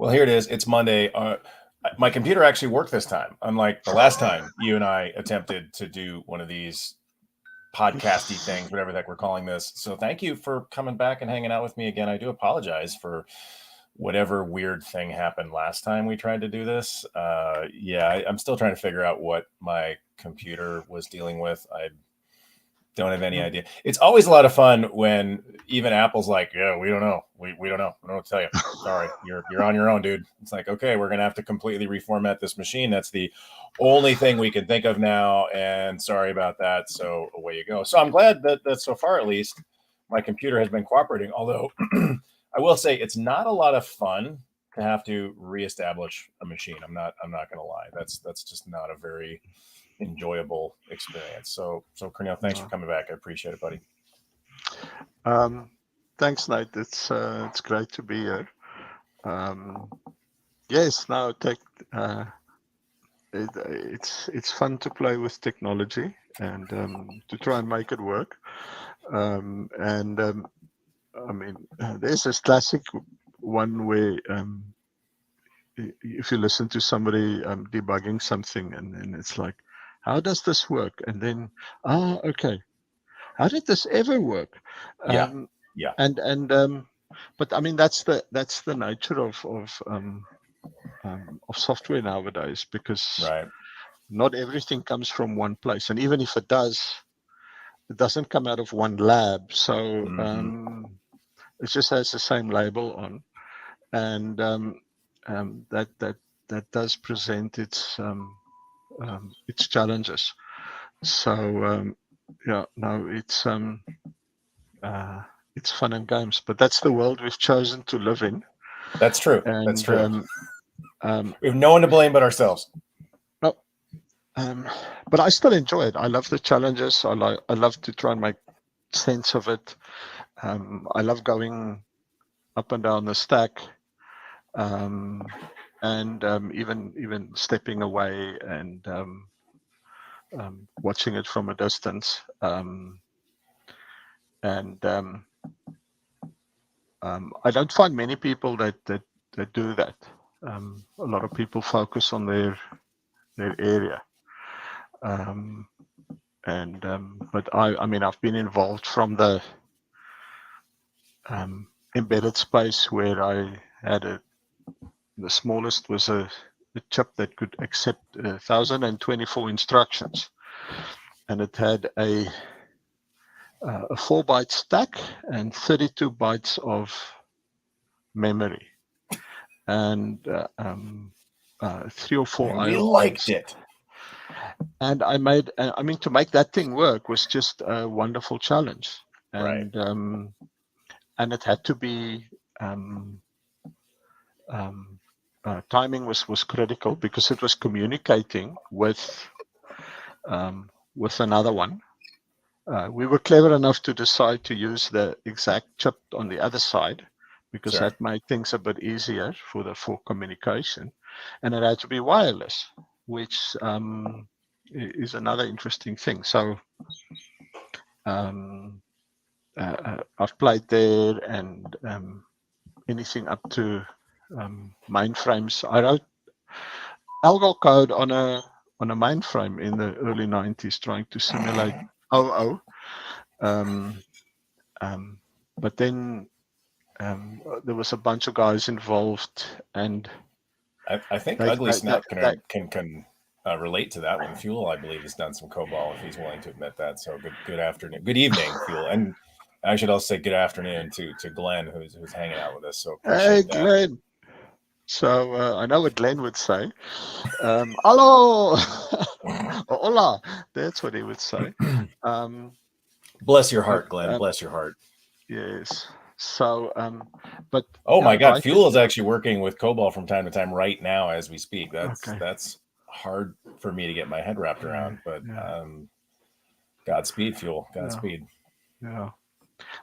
Well, here it is. It's Monday. My computer actually worked this time, unlike the last time you and I attempted to do one of these podcasty things, whatever the heck we're calling this. So thank you for coming back and hanging out with me again. I do apologize for whatever weird thing happened last time we tried to do this. I'm still trying to figure out what my computer was dealing with. I don't have any idea. It's always a lot of fun when even Apple's like, yeah, we don't know. We don't know. I don't know what to tell you. Sorry, you're on your own, dude. It's like, okay, we're going to have to completely reformat this machine. That's the only thing we can think of now. And sorry about that. So away you go. So I'm glad that so far, at least, my computer has been cooperating. Although I will say it's not a lot of fun to have to reestablish a machine. I'm not going to lie. That's just not a very enjoyable experience. So Corneil, thanks for coming back. I appreciate it, buddy. Thanks, Nate. It's great to be here. Yes, now it's fun to play with technology and to try and make it work. I mean, there's this classic one where if you listen to somebody debugging something and it's like, how does this work? And then, okay, how did this ever work? Yeah. But I mean, that's the nature of software nowadays, because not everything comes from one place, and even if it does, it doesn't come out of one lab. So it just has the same label on, and that does present its challenges. So it's fun and games, but that's the world we've chosen to live in. That's true. And, that's true. We have no one to blame but ourselves. But I still enjoy it. I love the challenges. I love to try and make sense of it. I love going up and down the stack, and even stepping away and watching it from a distance. I don't find many people that do that. A lot of people focus on their area. But I mean, I've been involved from the embedded space, where I had the smallest was a chip that could accept 1,024 instructions, and it had a 4-byte stack and 32 bytes of memory, and 3 or 4 we liked it. And I mean, to make that thing work was just a wonderful challenge. And and it had to be timing was critical, because it was communicating with another one. We were clever enough to decide to use the exact chip on the other side, because that made things a bit easier for communication, and it had to be wireless, which is another interesting thing. So I've played there, and anything up to mainframes. I wrote algol code on a mainframe in the early 90s, trying to simulate OO. But then there was a bunch of guys involved, and I think Ugly Snap can relate to that one. Fuel, I believe, has done some Cobalt, if he's willing to admit that. So good afternoon, good evening, Fuel, and I should also say good afternoon to Glenn, who's hanging out with us. So appreciate that. Glenn. So I know what Glenn would say. Hello, hola. That's what he would say. Bless your heart, Glenn. Bless your heart. Yes. So, but my God, Fuel is actually working with Cobalt from time to time right now as we speak. That's hard for me to get my head wrapped around. But Godspeed, Fuel. Godspeed. Yeah.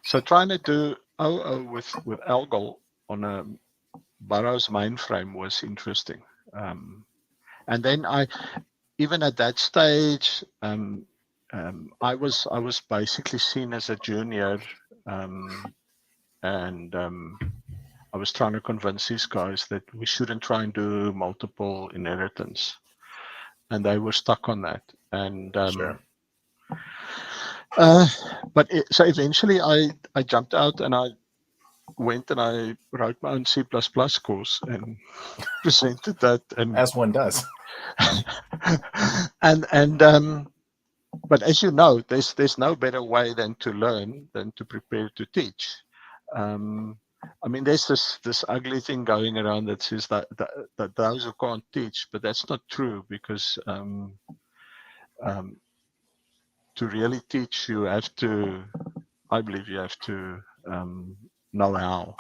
So trying to do OO with algol on a Burroughs mainframe was interesting. And then even at that stage, I was basically seen as a junior, and I I was trying to convince these guys that we shouldn't try and do multiple inheritance, and they were stuck on that. And Sure. so eventually I jumped out and I went and I wrote my own C++ course and presented that. And As one does. but as you know, there's no better way than to learn than to prepare to teach. I mean, there's this ugly thing going around that says that those who can't teach, but that's not true, because to really teach, I believe you have to know how.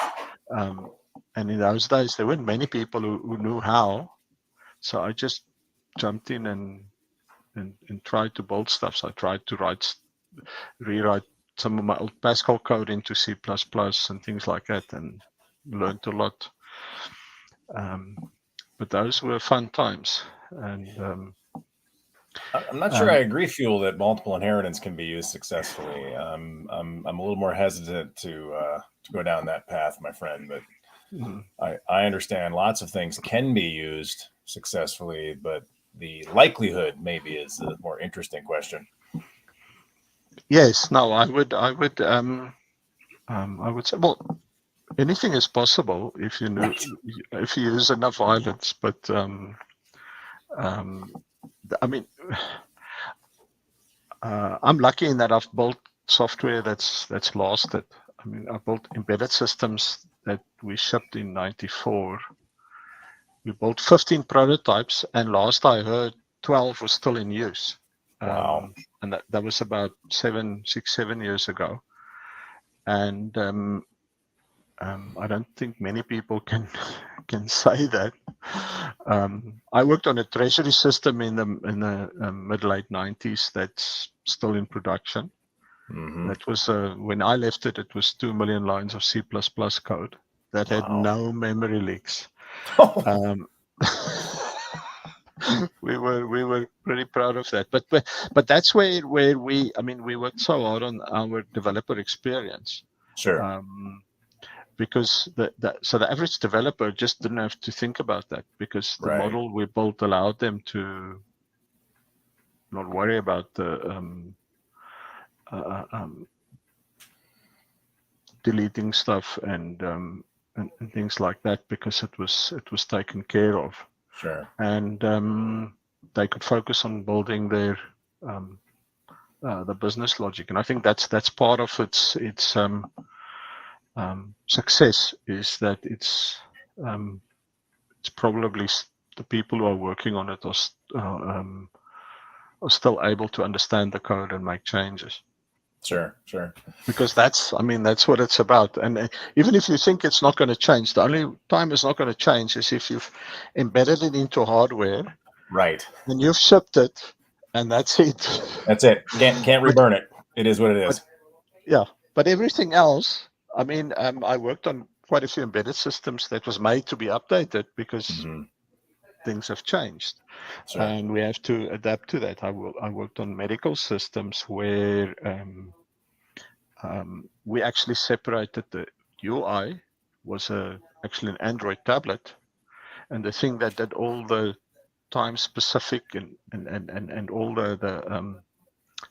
And in those days, there weren't many people who knew how. So I just jumped in and tried to build stuff. So I tried to rewrite some of my old Pascal code into C++ and things like that, and learned a lot. But those were fun times. And I'm not sure I agree, Fuel, that multiple inheritance can be used successfully. I'm a little more hesitant to go down that path, my friend. But I understand lots of things can be used successfully, but the likelihood maybe is a more interesting question. Yes, no, I would say, well, anything is possible if you know, if you use enough violence. But I mean, I'm lucky in that I've built software that's lasted. I mean, I built embedded systems that we shipped in '94. We built 15 prototypes, and last I heard, 12 were still in use. Wow. And that was about 7 years ago. And I don't think many people can say that. I worked on a Treasury system in the mid-late '90s that's still in production. Mm-hmm. That was when I left it. It was 2 million lines of C++ code that had no memory leaks. We were pretty proud of that. But that's where we, I mean, we worked so hard on our developer experience. Sure. Because so the average developer just didn't have to think about that, because the model we built allowed them to not worry about the deleting stuff and things like that, because it was taken care of. Sure. And they could focus on building their the business logic. And I think that's part of its success, is that it's probably the people who are working on it are still able to understand the code and make changes. Sure. Because that's what it's about. And even if you think it's not going to change, the only time it's not going to change is if you've embedded it into hardware, right, and you've shipped it, and that's it. That's it. Can't reburn it. It is what it is. But everything else, I mean, I worked on quite a few embedded systems that was made to be updated because things have changed. Sure. And we have to adapt to that. I worked on medical systems where we actually separated the UI was actually an Android tablet, and the thing that did all the time specific and all the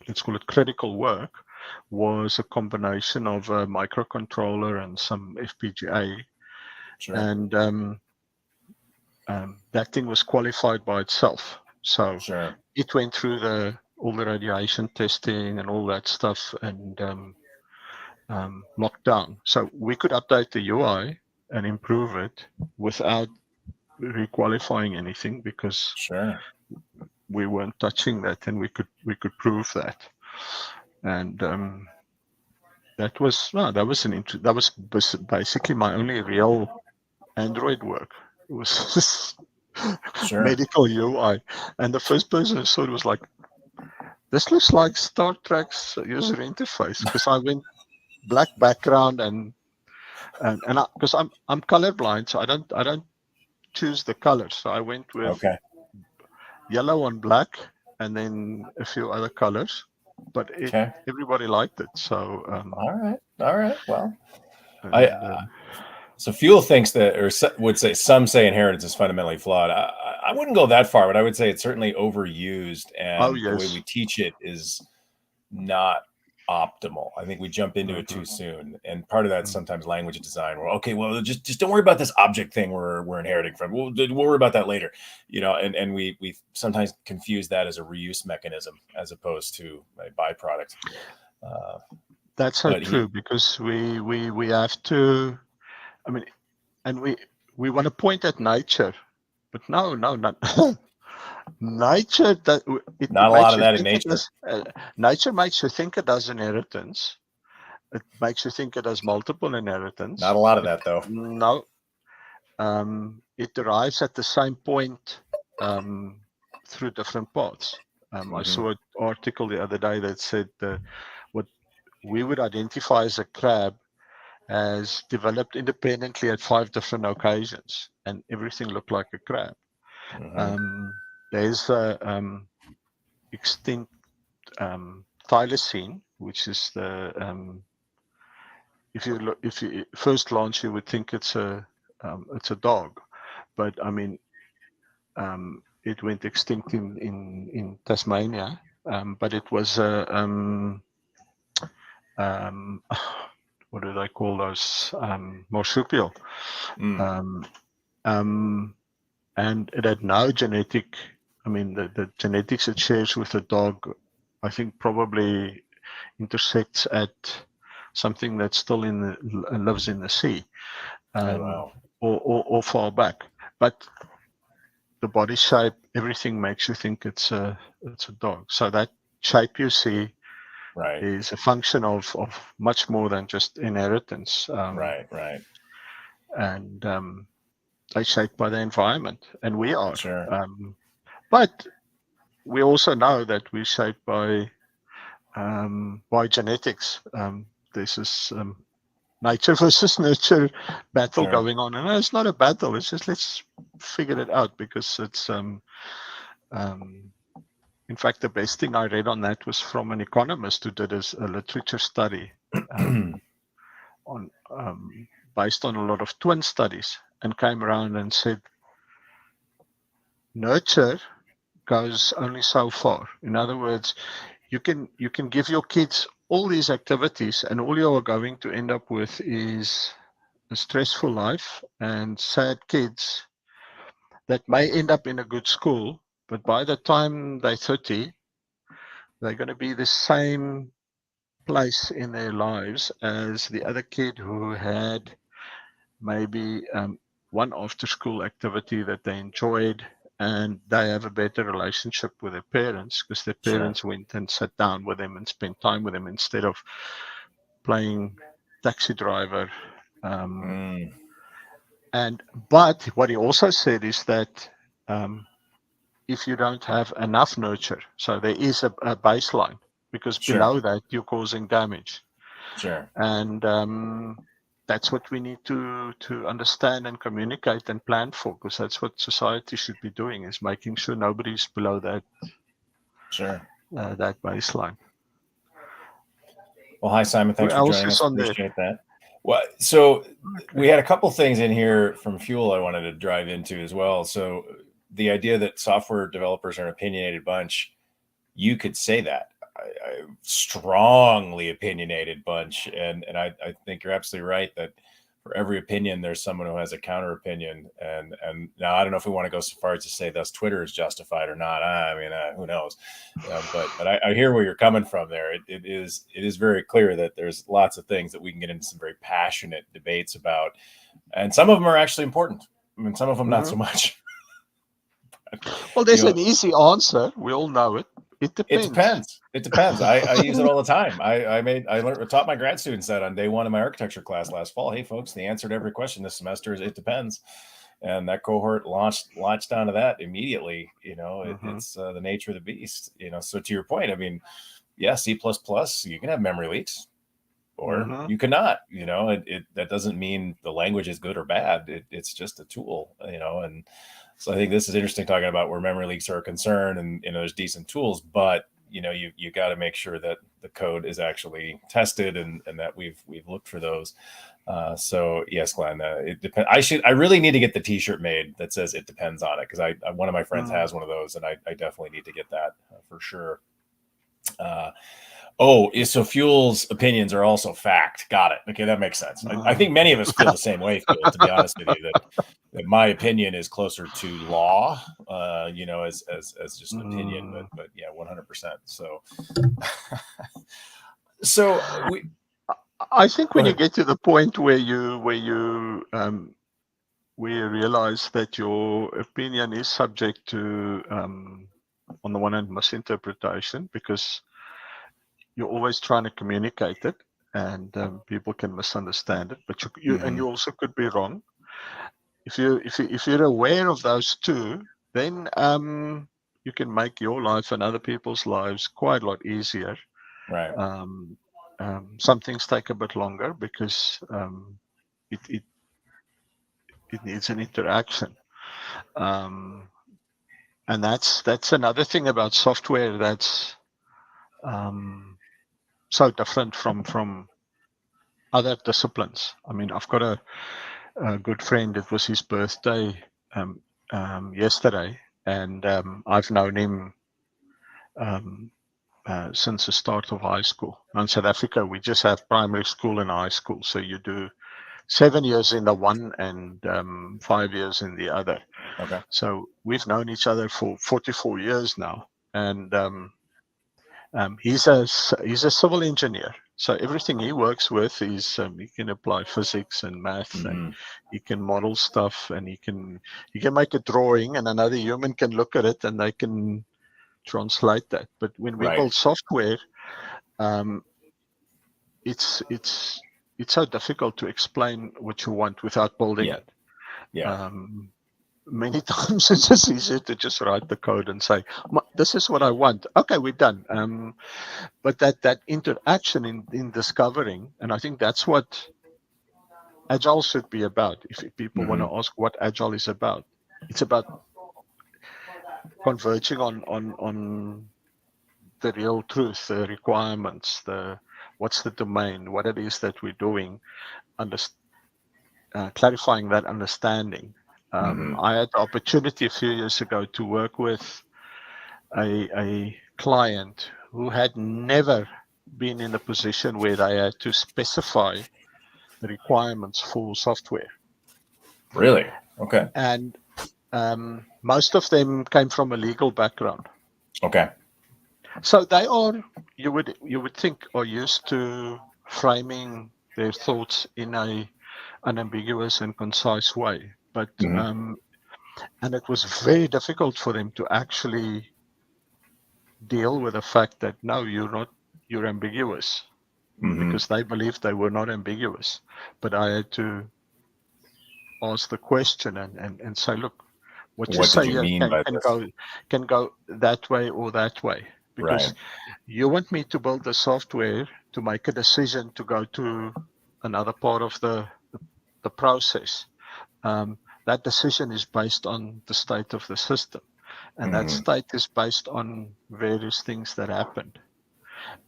let's call it critical work was a combination of a microcontroller and some FPGA. Sure. And that thing was qualified by itself. So sure. It went through all the radiation testing and all that stuff, and locked down. So we could update the UI and improve it without requalifying anything, because sure. we weren't touching that, and we could prove that. And that was basically my only real Android work. It was sure. Medical UI, and the first person I saw it was like, this looks like Star Trek's user interface, because I went black background and because I'm colorblind, so I don't choose the colors. So I went with yellow on black and then a few other colors, but everybody liked it. So all right. Well, So Fuel thinks that, or would say, some say inheritance is fundamentally flawed. I wouldn't go that far, but I would say it's certainly overused, and the way we teach it is not optimal. I think we jump into it too soon, and part of that's sometimes language design. Where okay, well, just don't worry about this object thing we're inheriting from. We'll worry about that later, And we sometimes confuse that as a reuse mechanism as opposed to a byproduct. That's so true, because we have to. I mean, and we want to point at nature, but no, not nature. Not a lot of that in nature. Nature makes you think it does inheritance. It makes you think it has multiple inheritance. Not a lot of that, though. No. It arrives at the same point through different paths. I saw an article the other day that said what we would identify as a crab has developed independently at 5 different occasions, and everything looked like a crab. There's a extinct thylacine, which is the if you first glance you would think it's a dog, but I mean it went extinct in Tasmania, but it was what do they call those, marsupial, and it had no genetic. I mean, the genetics it shares with the dog, I think probably intersects at something that still lives in the sea, or far back. But the body shape, everything makes you think it's a dog. So that shape you see is a function of much more than just inheritance. Right. And they're shaped by the environment, and we are. Sure. But we also know that we're shaped by genetics. There's this nature versus nurture battle going on, and it's not a battle. It's just let's figure it out, because it's in fact the best thing I read on that was from an economist who did a literature study on based on a lot of twin studies, and came around and said nurture goes only so far. In other words, you can give your kids all these activities, and all you are going to end up with is a stressful life and sad kids that may end up in a good school, but by the time they're 30, they're going to be the same place in their lives as the other kid who had maybe one after school activity that they enjoyed, and they have a better relationship with their parents because their parents went and sat down with them and spent time with them instead of playing taxi driver. But what he also said is that if you don't have enough nurture, so there is a baseline, because below that you're causing damage. And that's what we need to understand and communicate and plan for, because that's what society should be doing, is making sure nobody's below that that baseline. Well, hi Simon, thanks for joining us. Appreciate that. Well, so we had a couple things in here from Fuel I wanted to drive into as well. So the idea that software developers are an opinionated bunch, you could say that. I strongly opinionated bunch, and I think you're absolutely right that for every opinion there's someone who has a counter opinion, and now I don't know if we want to go so far as to say thus Twitter is justified or not. I mean, who knows? But I hear where you're coming from there. It is very clear that there's lots of things that we can get into some very passionate debates about, and some of them are actually important. I mean, some of them not so much. Well, there's an easy answer. We all know it. It depends. It depends. I use it all the time. I taught my grad students that on day one of my architecture class last fall. Hey, folks, the answer to every question this semester is it depends. And that cohort launched onto that immediately. It's the nature of the beast. So to your point, I mean, yeah, C++, you can have memory leaks, or you cannot. That doesn't mean the language is good or bad. It's just a tool. And so I think this is interesting, talking about where memory leaks are a concern, and there's decent tools, but you got to make sure that the code is actually tested and that we've looked for those. So yes, Glenn, it depends. I really need to get the T-shirt made that says "It depends" on it, because one of my friends has one of those, and I definitely need to get that for sure. So Fuel's opinions are also fact. Got it. Okay, that makes sense. I think many of us feel the same way, Fuel, to be honest with you, that my opinion is closer to law, as just an opinion, but yeah, 100%. So I think when you get to the point where you realize that your opinion is subject to, on the one hand, misinterpretation, because you're always trying to communicate it, and people can misunderstand it. But you also could be wrong. If you're aware of those two, then you can make your life and other people's lives quite a lot easier. Right. Some things take a bit longer because it needs an interaction. And that's another thing about software that's so different from other disciplines. I mean, I've got a good friend. It was his birthday yesterday, and I've known him since the start of high school. In South Africa, we just have primary school and high school, so you do 7 years in the one and 5 years in the other. Okay. So we've known each other for 44 years now, and he's a civil engineer. So everything he works with is he can apply physics and math, and he can model stuff, and he can make a drawing, and another human can look at it and they can translate that. But when we build software, it's so difficult to explain what you want without building it. Yeah. Many times it's just easier to just write the code and say, this is what I want. Okay, we're done. But that interaction in discovering, and I think that's what agile should be about. If people want to ask what agile is about, it's about converging on the real truth, the requirements, what's the domain, what it is that we're doing, clarifying that understanding. I had the opportunity a few years ago to work with a client who had never been in a position where they had to specify the requirements for software. Really? Okay. And most of them came from a legal background. Okay. So they are, you would think, are used to framing their thoughts in a unambiguous and concise way. But and it was very difficult for them to actually deal with the fact that no, you're ambiguous, because they believed they were not ambiguous. But I had to ask the question and say, look, what you say here can go that way or that way, because you want me to build the software to make a decision to go to another part of the process. That decision is based on the state of the system, and that state is based on various things that happened.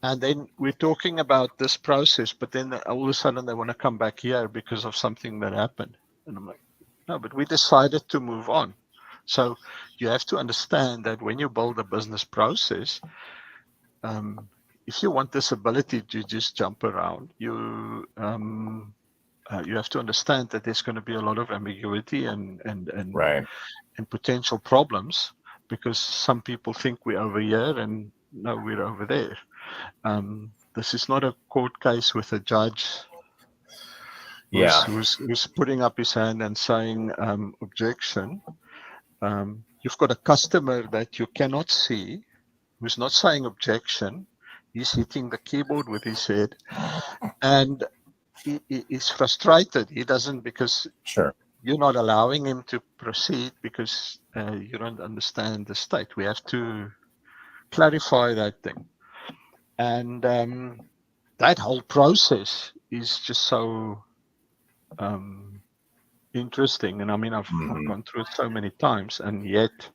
And then we're talking about this process, but then all of a sudden they want to come back here because of something that happened. And I'm like, no, but we decided to move on. So you have to understand that when you build a business process, if you want this ability to just jump around, you have to understand that there's going to be a lot of ambiguity and potential problems, because some people think we're over here and no, we're over there. This is not a court case with a judge who's putting up his hand and saying objection. You've got a customer that you cannot see who's not saying objection. He's hitting the keyboard with his head, and he is frustrated. He doesn't, because you're not allowing him to proceed because you don't understand the state. We have to clarify that thing. And that whole process is just so interesting. And I mean, I've gone through it so many times, and yet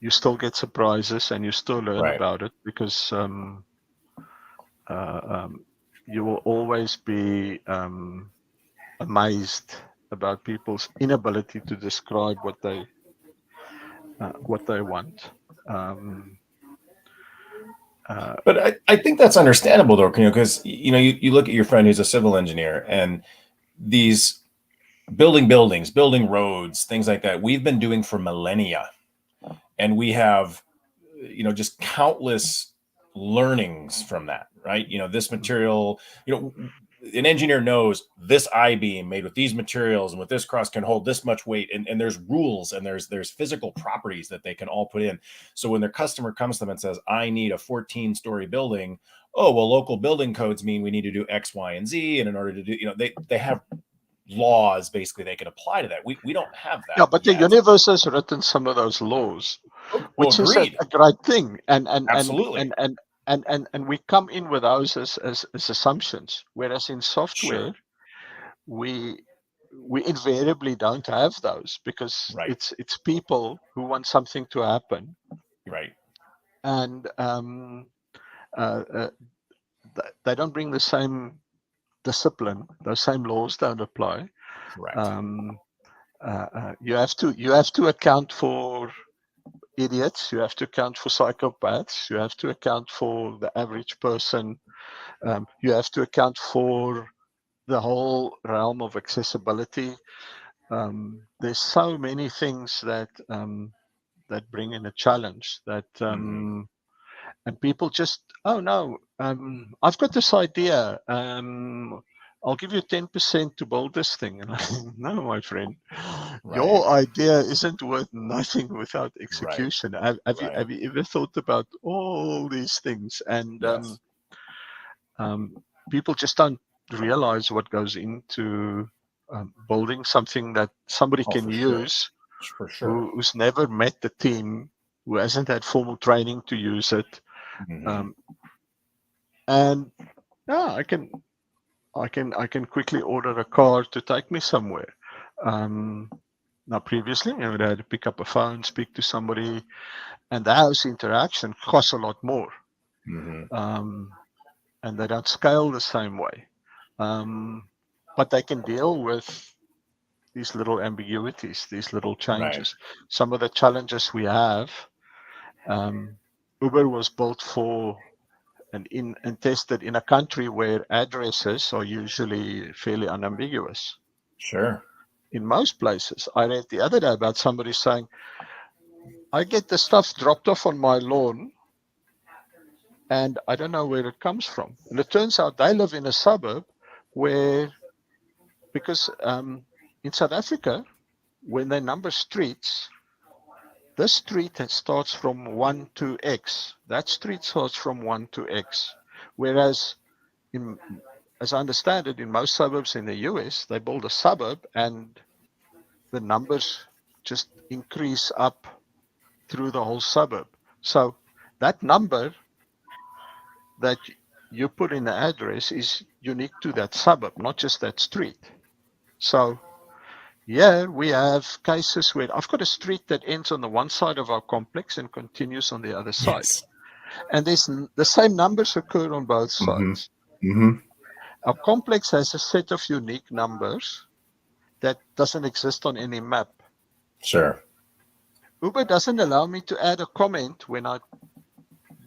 you still get surprises and you still learn Right. about it, because you will always be amazed about people's inability to describe what they want. But I think that's understandable though, because you look at your friend who's a civil engineer, and these building buildings, building roads, things like that, we've been doing for millennia. And we have, just countless learnings from that, right? This material, an engineer knows this I-beam made with these materials and with this cross can hold this much weight. And there's rules and there's physical properties that they can all put in. So when their customer comes to them and says, I need a 14-story building, oh, well, local building codes mean we need to do X, Y, and Z. And in order to do, they have laws basically they can apply to that. We don't have that. Yeah, but yet. the universe has written some of those laws, which is a great thing. Absolutely. And we come in with those as assumptions, whereas in software, we invariably don't have those, because it's people who want something to happen, right? And they don't bring the same discipline. Those same laws don't apply. You have to account for idiots. You have to account for psychopaths. You have to account for the average person. You have to account for the whole realm of accessibility. There's so many things that bring in a challenge that and people just, oh no, I've got this idea. I'll give you 10% to build this thing. And I think, no, my friend, your idea isn't worth nothing without execution. Have you ever thought about all these things? And people just don't realize what goes into building something that somebody can use, for sure. Who's never met the team, who hasn't had formal training to use it. And yeah, I can quickly order a car to take me somewhere. Now, previously, I would have to pick up a phone, speak to somebody, and the house interaction costs a lot more. And they don't scale the same way. But they can deal with these little ambiguities, these little changes. Some of the challenges we have, Uber was built for and tested in a country where addresses are usually fairly unambiguous. Sure. In most places. I read the other day about somebody saying, I get the stuff dropped off on my lawn and I don't know where it comes from. And it turns out they live in a suburb where, because in South Africa, when they number streets, this street starts from 1 to X. That street starts from 1 to X. Whereas, as I understand it, in most suburbs in the US, they build a suburb and the numbers just increase up through the whole suburb. So that number that you put in the address is unique to that suburb, not just that street. So yeah, we have cases where I've got a street that ends on the one side of our complex and continues on the other side. And there's the same numbers occur on both sides. Our complex has a set of unique numbers that doesn't exist on any map. Sure. Uber doesn't allow me to add a comment when I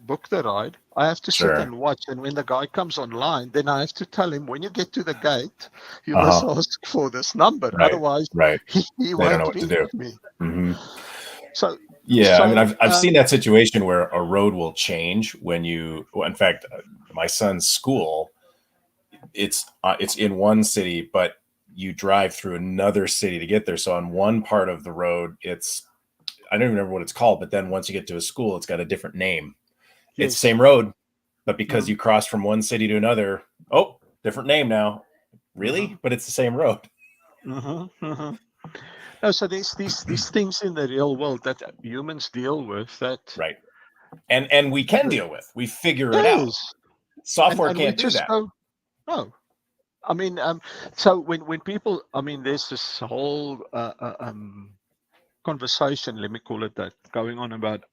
book the ride. I have to sit and watch, and when the guy comes online, then I have to tell him, when you get to the gate, you must ask for this number. Otherwise, he won't meet me. So yeah, I mean, I've seen that situation where a road will change when in fact, my son's school, it's in one city, but you drive through another city to get there. So on one part of the road, I don't even remember what it's called, but then once you get to a school, it's got a different name. It's the same road, but because you cross from one city to another, different name now. Really? But it's the same road. No, so there's these things in the real world that humans deal with that. Right. And we can deal with. We figure it out. Software can't do that. No. I mean, so when people, I mean, there's this whole conversation, let me call it that, going on about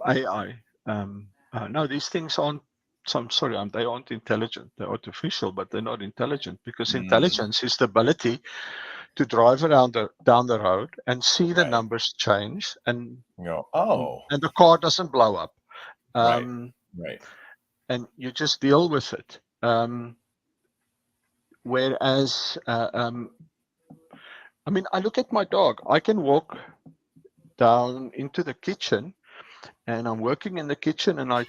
AI. No, these things aren't. So I'm sorry, they aren't intelligent. They're artificial, but they're not intelligent, because intelligence is the ability to drive around down the road and see the Right. numbers change, and oh, and the car doesn't blow up. right. And you just deal with it. Whereas, I mean, I look at my dog. I can walk down into the kitchen, and I'm working in the kitchen, and I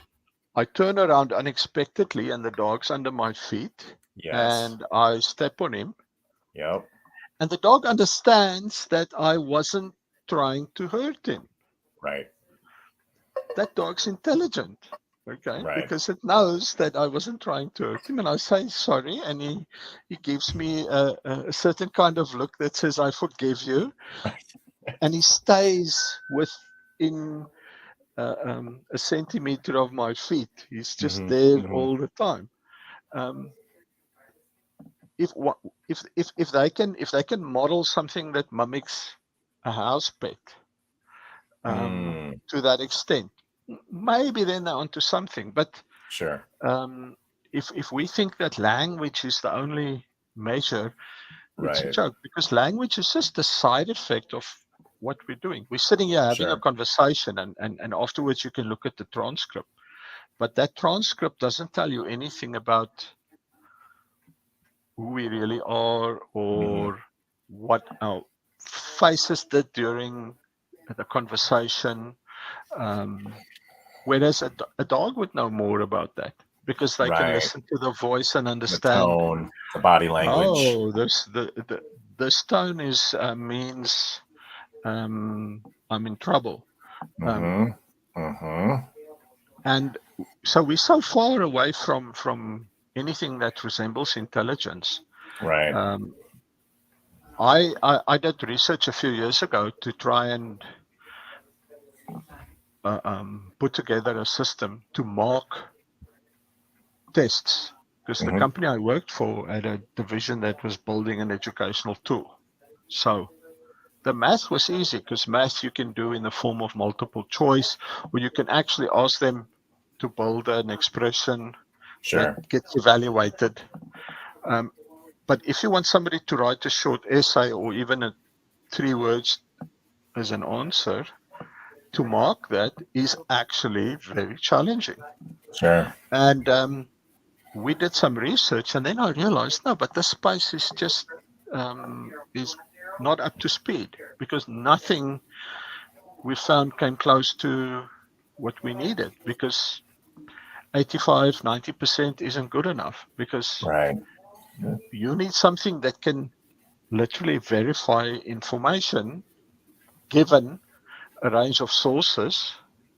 turn around unexpectedly, and the dog's under my feet, Yes. and I step on him. Yep. And the dog understands that I wasn't trying to hurt him. Right. That dog's intelligent, okay? Right. Because it knows that I wasn't trying to hurt him, and I say sorry, and he gives me a certain kind of look that says, I forgive you. And he stays within a centimeter of my feet. He's just there all the time. If they can model something that mimics a house pet to that extent, maybe then they're onto something. But sure, if we think that language is the only measure, it's a right. joke, because language is just a side effect of what we're doing. We're sitting here having a conversation, and afterwards you can look at the transcript. But that transcript doesn't tell you anything about who we really are, or what our faces did during the conversation. Whereas a dog would know more about that, because they can listen to the voice and understand the tone, the body language. Oh, this tone is means I'm in trouble. And so we're so far away from anything that resembles intelligence. Right. I did research a few years ago to try and put together a system to mark tests, because the company I worked for had a division that was building an educational tool. So the math was easy, because math you can do in the form of multiple choice, or you can actually ask them to build an expression that gets evaluated. But if you want somebody to write a short essay, or even 3 words as an answer, to mark that is actually very challenging. Sure. And we did some research, and then I realized, no, but this space is just is not up to speed, because nothing we found came close to what we needed, because 85-90% isn't good enough, because you need something that can literally verify information given a range of sources,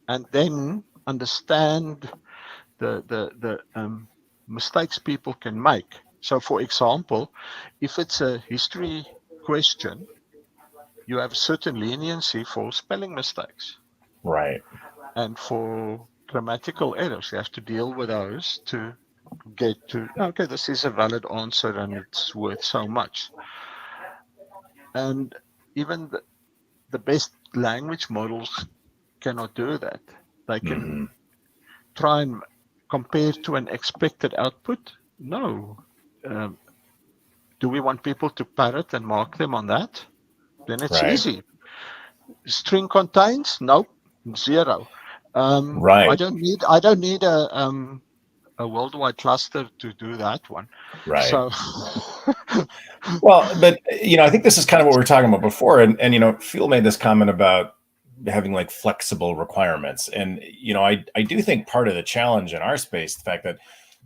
and then understand the mistakes people can make. So, for example, if it's a history question, you have certain leniency for spelling mistakes. Right. And for grammatical errors, you have to deal with those to get to, okay, this is a valid answer and it's worth so much. And even the best language models cannot do that. They can try and compare to an expected output. No. Do we want people to parrot and mark them on that? Then it's easy. String contains? Nope, 0. I don't need a worldwide cluster to do that one. Right. So, well, but I think this is kind of what we were talking about before, and Phil made this comment about having like flexible requirements, and I do think part of the challenge in our space, the fact that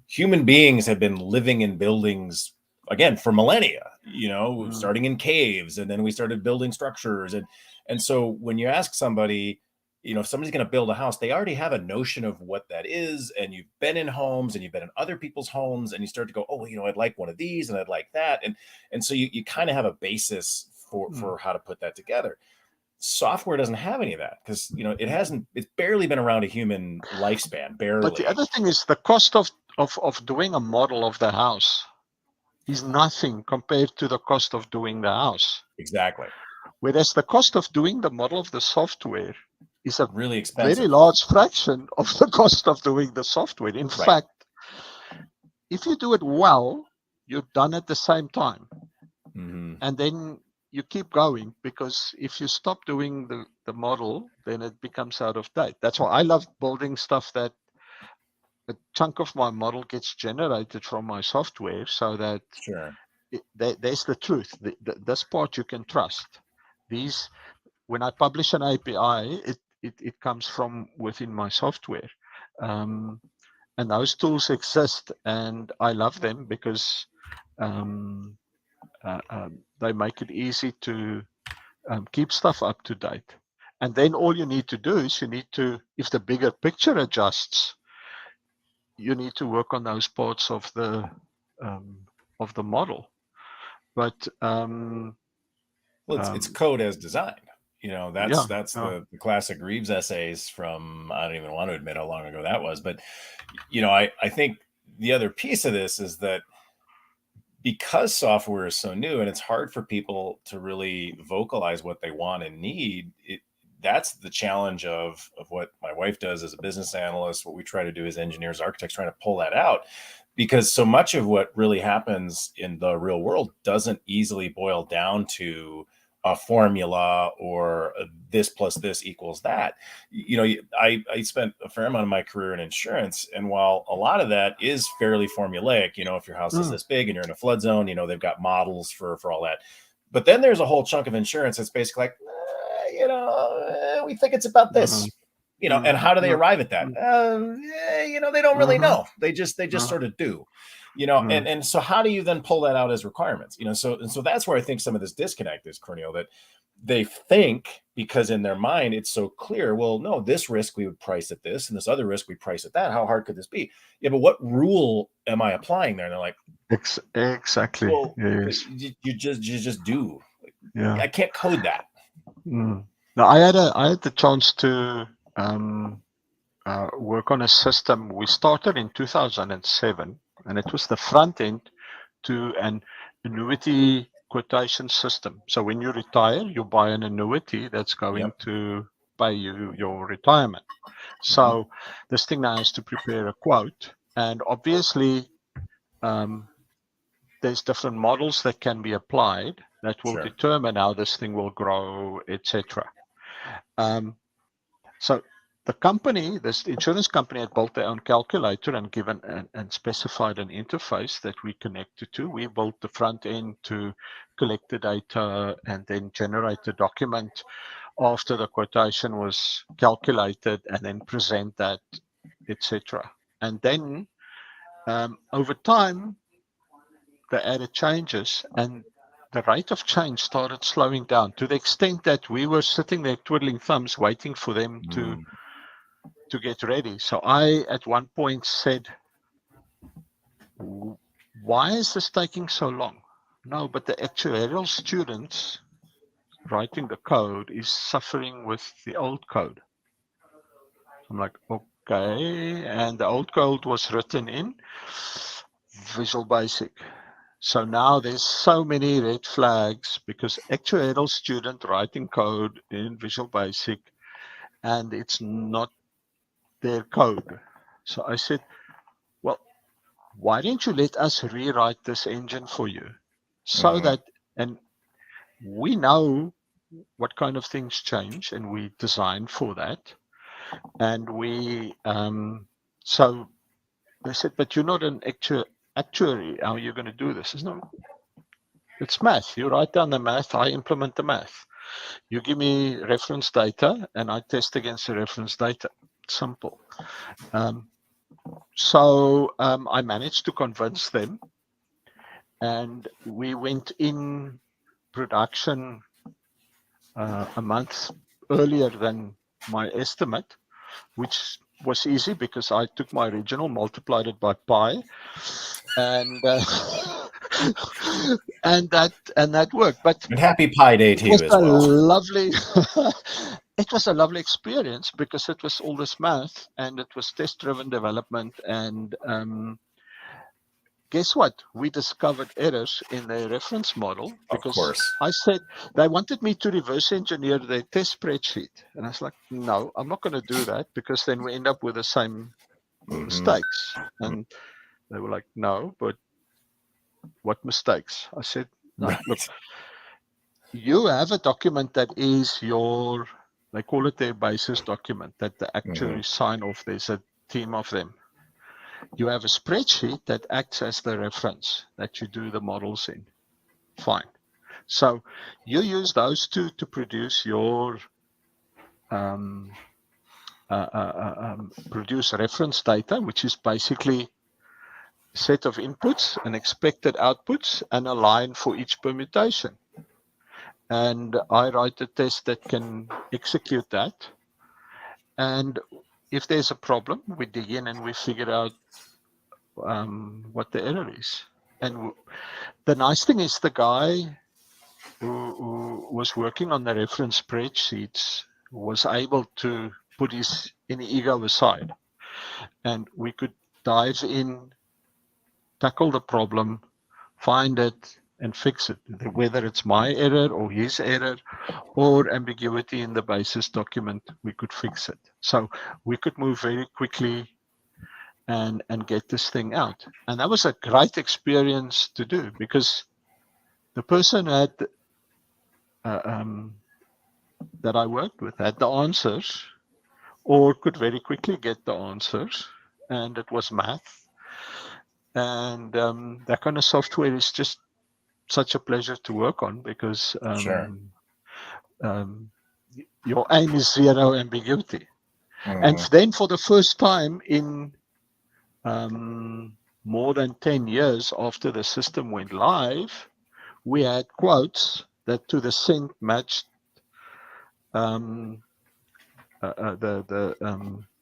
human beings have been living in buildings again for millennia, starting in caves, and then we started building structures, and so when you ask somebody, if somebody's going to build a house, they already have a notion of what that is, and you've been in homes and you've been in other people's homes, and you start to go, oh, I'd like one of these and I'd like that, and so you kind of have a basis for how to put that together. Software doesn't have any of that, because it's barely been around a human lifespan, barely. But the other thing is the cost of doing a model of the house is nothing compared to the cost of doing the house. Exactly. Whereas the cost of doing the model of the software is a really expensive. very large fraction of the cost of doing the software. In fact, if you do it well, you're done at the same time. Mm-hmm. And then you keep going, because if you stop doing the model, then it becomes out of date. That's why I love building stuff that a chunk of my model gets generated from my software, so that Sure. There's the truth. This part you can trust. When I publish an API, it comes from within my software. And those tools exist, and I love them because they make it easy to keep stuff up to date. And then all you need to do is if the bigger picture adjusts, you need to work on those parts of the model. But it's code as designed. That's the classic Reeves essays from, I don't even want to admit how long ago that was. But, I think the other piece of this is that because software is so new and it's hard for people to really vocalize what they want and need, that's the challenge of what my wife does as a business analyst, what we try to do as engineers, architects, trying to pull that out. Because so much of what really happens in the real world doesn't easily boil down to a formula or this plus this equals that. I spent a fair amount of my career in insurance, and while a lot of that is fairly formulaic, if your house is this big and you're in a flood zone, they've got models for all that. But then there's a whole chunk of insurance that's basically like, we think it's about this. And how do they arrive at that? They don't really know. They just sort of do, and so how do you then pull that out as requirements? So that's where I think some of this disconnect is, Corneil, that they think, because in their mind it's so clear, well, no, this risk we would price at this, and this other risk we price at that. How hard could this be? Yeah, but what rule am I applying there? And they're like, exactly. Well, yes. You just do. Yeah. I can't code that. Now, I had the chance to work on a system. We started in 2007, and it was the front end to an annuity quotation system. So when you retire, you buy an annuity that's going to pay you your retirement. So this thing now has to prepare a quote, and obviously there's different models that can be applied that will determine how this thing will grow, etc. So the company, this insurance company, had built their own calculator and given and specified an interface that we connected to. We built the front end to collect the data and then generate the document after the quotation was calculated, and then present that, etc. And then over time, they added changes, and the rate of change started slowing down to the extent that we were sitting there twiddling thumbs waiting for them to get ready. So I at one point said, why is this taking so long? No, but the actuarial students writing the code is suffering with the old code. I'm like, okay. And the old code was written in Visual Basic. So now there's so many red flags because actuarial student writing code in Visual Basic, and it's not their code. So I said, well, why don't you let us rewrite this engine for you? So that, and we know what kind of things change, and we design for that. And we, so they said, but you're not an actuary. How are you going to do this? It's no, it's math. You write down the math, I implement the math. You give me reference data, and I test against the reference data. Simple. So I managed to convince them, and we went in production a month earlier than my estimate, which was easy because I took my original, multiplied it by pi, and and that worked. But and happy Pi Day to you as well. It was a lovely experience because it was all this math, and it was test-driven development, and guess what? We discovered errors in their reference model Of because course. I said they wanted me to reverse engineer their test spreadsheet. And I was like, no, I'm not going to do that because then we end up with the same mistakes. And they were like, no, but what mistakes? I said, no, Right. look, you have a document that is your, they call it their basis document that the actuaries sign off. There's a team of them. You have a spreadsheet that acts as the reference that you do the models in. Fine. So you use those two to produce your produce reference data, which is basically a set of inputs and expected outputs and a line for each permutation. And I write a test that can execute that. And if there's a problem, we dig in and we figure out what the error is. And the nice thing is the guy who was working on the reference spreadsheets was able to put his any ego aside, and we could dive in, tackle the problem, find it, and fix it. Whether it's my error or his error or ambiguity in the basis document, we could fix it. So we could move very quickly and get this thing out. And that was a great experience to do because the person had that I worked with had the answers or could very quickly get the answers, and it was math. And that kind of software is just such a pleasure to work on because your aim is zero ambiguity. And then for the first time in more than 10 years after the system went live, we had quotes that to the cent matched the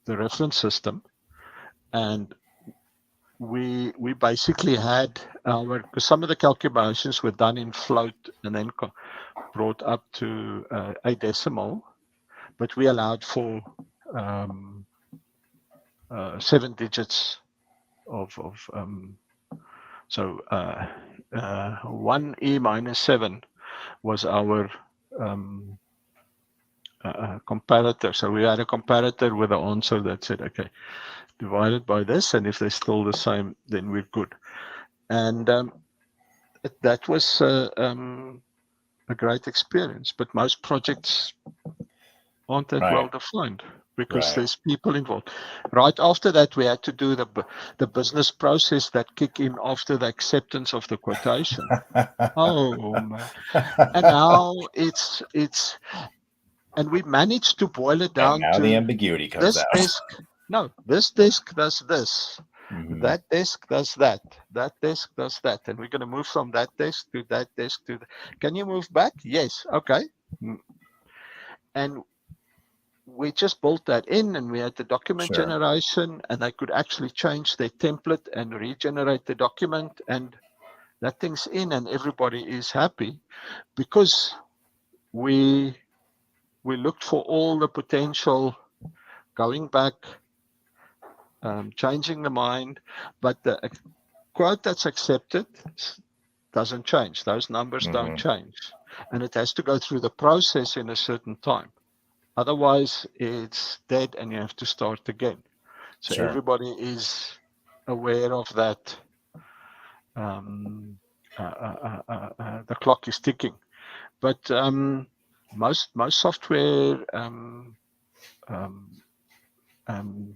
reference system, and we basically had our, because some of the calculations were done in float and then brought up to a decimal, but we allowed for 7 digits of so 1e minus 7 was our comparator. So we had a comparator with an answer that said, okay, divided by this, and if they're still the same, then we're good. And that was a great experience. But most projects aren't that well defined because there's people involved. Right after that, we had to do the business process that kick in after the acceptance of the quotation. Oh man! And now it's and we managed to boil it down now to the ambiguity comes this out. desk. No, this desk does this. That desk does that. That desk does that. And we're going to move from that desk to that desk to. Can you move back? Yes. Okay. And we just built that in, and we had the document generation, and I could actually change their template and regenerate the document, and that thing's in, and everybody is happy because we looked for all the potential, going back, changing the mind, but the quote that's accepted doesn't change. Those numbers don't change, and it has to go through the process in a certain time. Otherwise, it's dead and you have to start again. So everybody is aware of that. The clock is ticking. But most software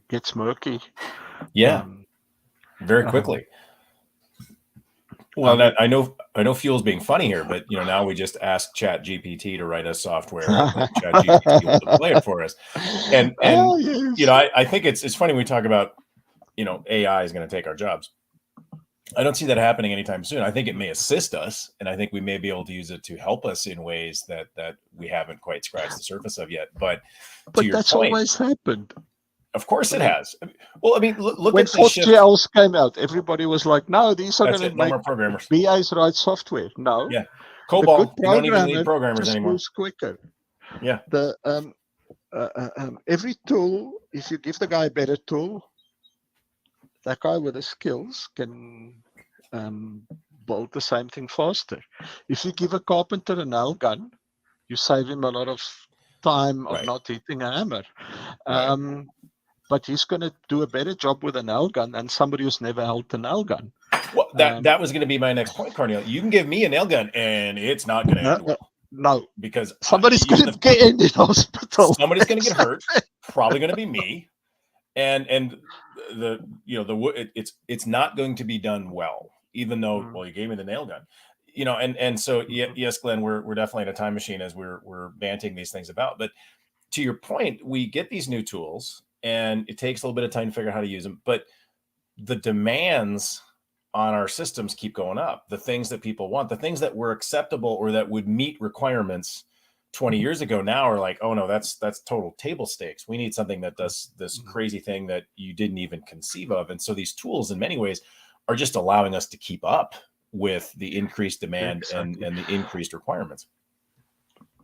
gets murky. Very quickly. Well, I know Fuel's being funny here, but now we just ask ChatGPT to write us software, and ChatGPT will deploy it for us. And yes. I think it's funny when we talk about AI is going to take our jobs. I don't see that happening anytime soon. I think it may assist us, and I think we may be able to use it to help us in ways that we haven't quite scratched the surface of yet. But to your that's point, always happened. Of course it has. Well, I mean, look when at the shift. GLs came out, everybody was like, no, these are going to make programmers. BAs write software. No. Yeah. Cobalt, you don't even need programmers anymore. Moves quicker. Yeah. The every tool, if you give the guy a better tool, that guy with the skills can build the same thing faster. If you give a carpenter a nail gun, you save him a lot of time of not hitting a hammer. But he's going to do a better job with a nail gun than somebody who's never held a nail gun. Well, that was going to be my next point, Corneil. You can give me a nail gun, and it's not going to end well. No, because somebody's going to get in the hospital. Somebody's going to get hurt. Probably going to be me, and it's not going to be done well. Even though, well, you gave me the nail gun, and so yes, Glenn, we're definitely in a time machine as we're banting these things about. But to your point, we get these new tools, and it takes a little bit of time to figure out how to use them. But the demands on our systems keep going up. The things that people want, the things that were acceptable or that would meet requirements 20 years ago now are like, oh no, that's total table stakes. We need something that does this crazy thing that you didn't even conceive of. And so these tools in many ways are just allowing us to keep up with the increased demand and the increased requirements.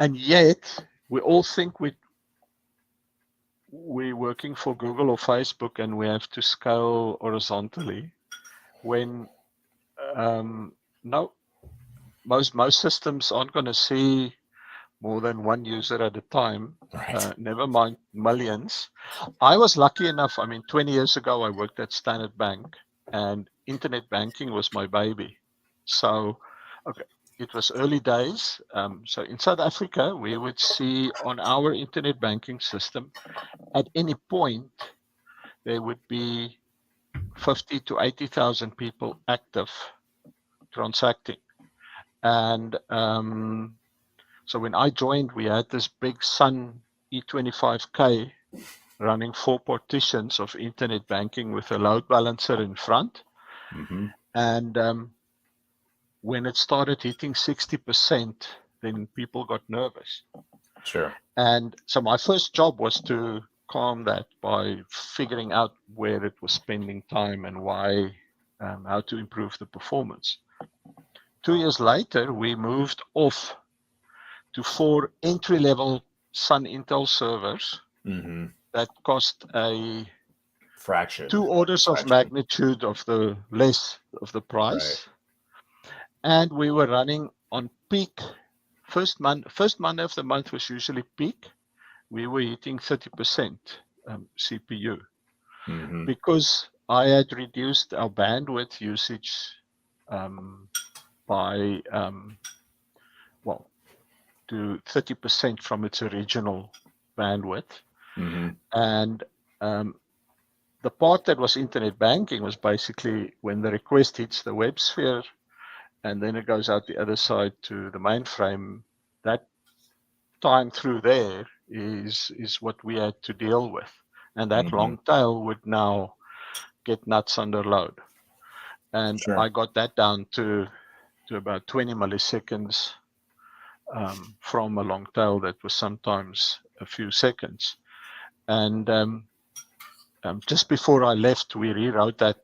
And yet we all think we're working for Google or Facebook and we have to scale horizontally. When no, most systems aren't going to see more than one user at a time, never mind millions. I was lucky enough, 20 years ago, I worked at Standard Bank and internet banking was my baby. So, it was early days. So in South Africa, we would see on our internet banking system, at any point, there would be 50 to 80,000 people active transacting. And so when I joined, we had this big Sun E25K running 4 partitions of internet banking with a load balancer in front. And when it started hitting 60%, then people got nervous. Sure. And so my first job was to calm that by figuring out where it was spending time and why, how to improve the performance. 2 years later, we moved off to 4 entry-level Sun Intel servers that cost a fraction, 2 orders of magnitude of the less of the price. And we were running on peak. First Monday of the month was usually peak. We were hitting 30% CPU because I had reduced our bandwidth usage by to 30% from its original bandwidth. And the part that was internet banking was basically when the request hits the web sphere and then it goes out the other side to the mainframe. That time through there is what we had to deal with. And that long tail would now get nuts under load. And I got that down to about 20 milliseconds from a long tail that was sometimes a few seconds. And just before I left, we rewrote that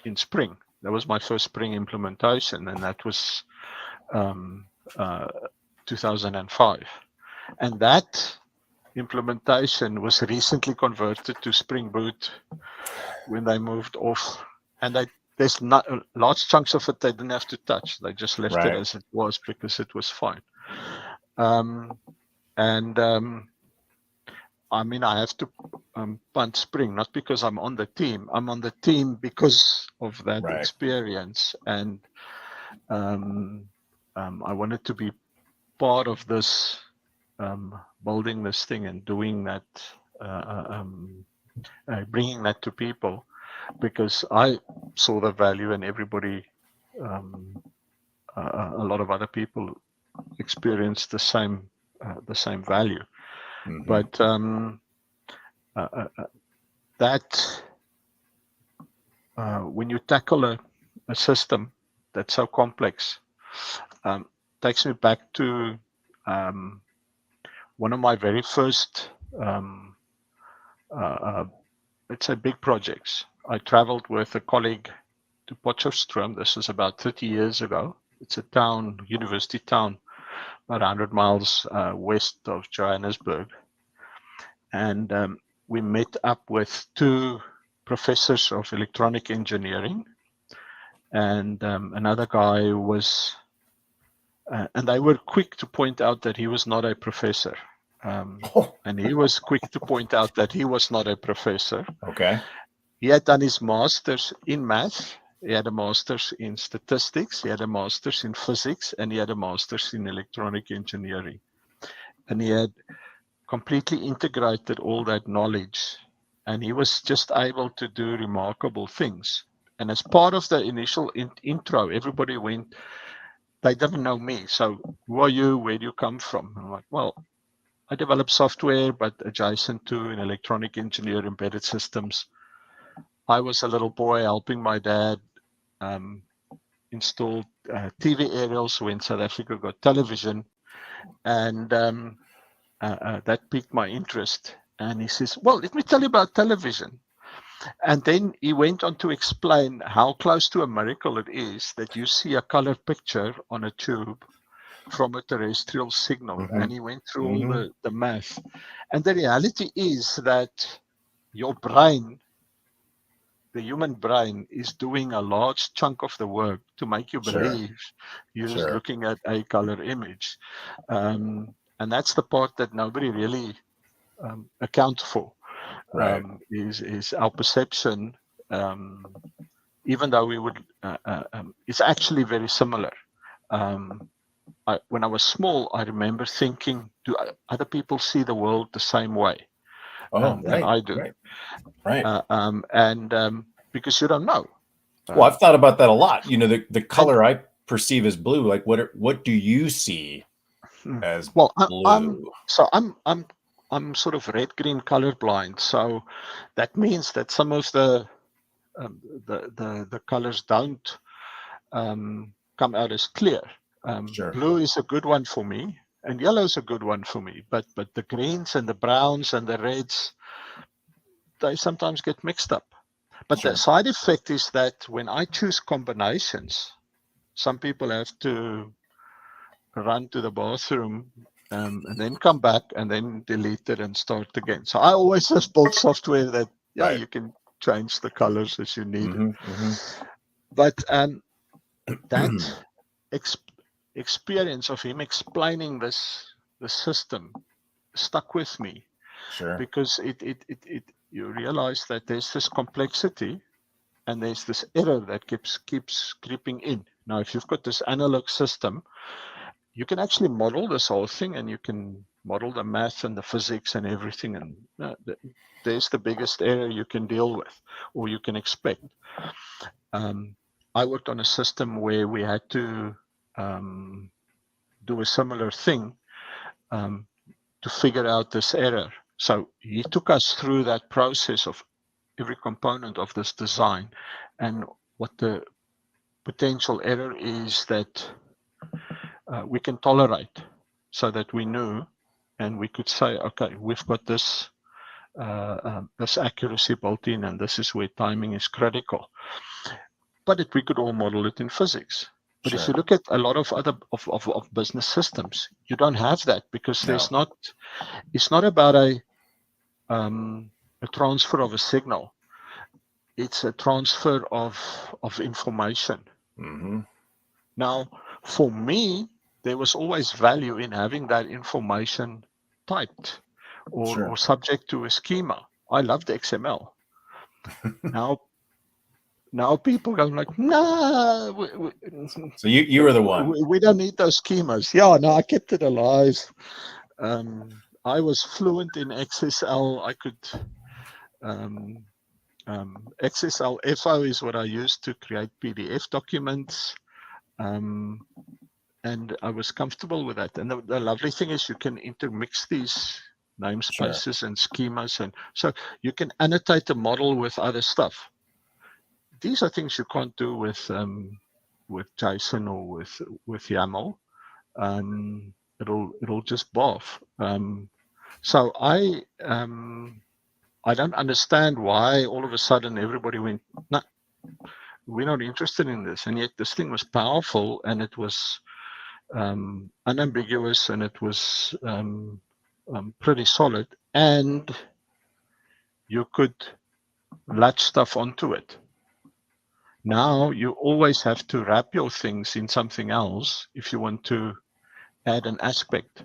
in Spring. That was my first Spring implementation, and that was 2005. And that implementation was recently converted to Spring Boot when they moved off. And there's not large chunks of it they didn't have to touch. They just left it as it was because it was fine. I have to punt Spring, not because I'm on the team. I'm on the team because of that experience. And I wanted to be part of this, building this thing and doing that, bringing that to people, because I saw the value and everybody, a lot of other people experienced the same value. But when you tackle a system that's so complex, takes me back to one of my very first, let's say, big projects. I traveled with a colleague to Potchefstroom. This is about 30 years ago. It's a town, university town, about 100 miles west of Johannesburg. And we met up with 2 professors of electronic engineering and another guy was, and they were quick to point out that he was not a professor. And he was quick to point out that he was not a professor. Okay. He had done his master's in math. He had a master's in statistics. He had a master's in physics, and he had a master's in electronic engineering. And he had completely integrated all that knowledge. And he was just able to do remarkable things. And as part of the initial intro, everybody went, they didn't know me. So who are you? Where do you come from? I'm like, well, I develop software, but adjacent to in electronic engineer embedded systems. I was a little boy helping my dad install TV aerials when South Africa got television, and that piqued my interest. And he says, well, let me tell you about television. And then he went on to explain how close to a miracle it is that you see a color picture on a tube from a terrestrial signal. Mm-hmm. And he went through all the math. And the reality is that your brain, the human brain, is doing a large chunk of the work to make you believe you're just looking at a color image. And that's the part that nobody really accounts for. Right. Is our perception, even though we would, it's actually very similar. When I was small, I remember thinking, do other people see the world the same way than I do? Right. And because you don't know. Well, I've thought about that a lot. You know, the color I perceive as blue, like what do you see as blue? I'm sort of red-green colorblind, so that means that some of the colors don't come out as clear. Blue is a good one for me, and yellow is a good one for me. But the greens and the browns and the reds, they sometimes get mixed up. But the side effect is that when I choose combinations, some people have to run to the bathroom and then come back and then delete it and start again. So I always just build software that you can change the colors as you need it. But that experience of him explaining the system stuck with me, because it you realize that there's this complexity and there's this error that keeps creeping in. Now, if you've got this analog system, you can actually model this whole thing, and you can model the math and the physics and everything, and there's the biggest error you can deal with or you can expect. I worked on a system where we had to do a similar thing to figure out this error. So he took us through that process of every component of this design and what the potential error is that we can tolerate, so that we knew and we could say, okay, we've got this this accuracy built in, and this is where timing is critical. But we could all model it in physics. But if you look at a lot of other of business systems, you don't have that, because there's not. It's not about a transfer of a signal. It's a transfer of information. Now, for me, there was always value in having that information typed or subject to a schema. I loved XML. Now people go like, no. So you were the one. We don't need those schemas. Yeah, no, I kept it alive. I was fluent in XSL. I could XSL FO is what I used to create PDF documents. And I was comfortable with that. And the lovely thing is you can intermix these namespaces and schemas. And so you can annotate the model with other stuff. These are things you can't do with JSON or with YAML. It'll just barf. So I don't understand why all of a sudden everybody went, no, we're not interested in this. And yet this thing was powerful, and it was unambiguous, and it was pretty solid, and you could latch stuff onto it. Now you always have to wrap your things in something else if you want to add an aspect.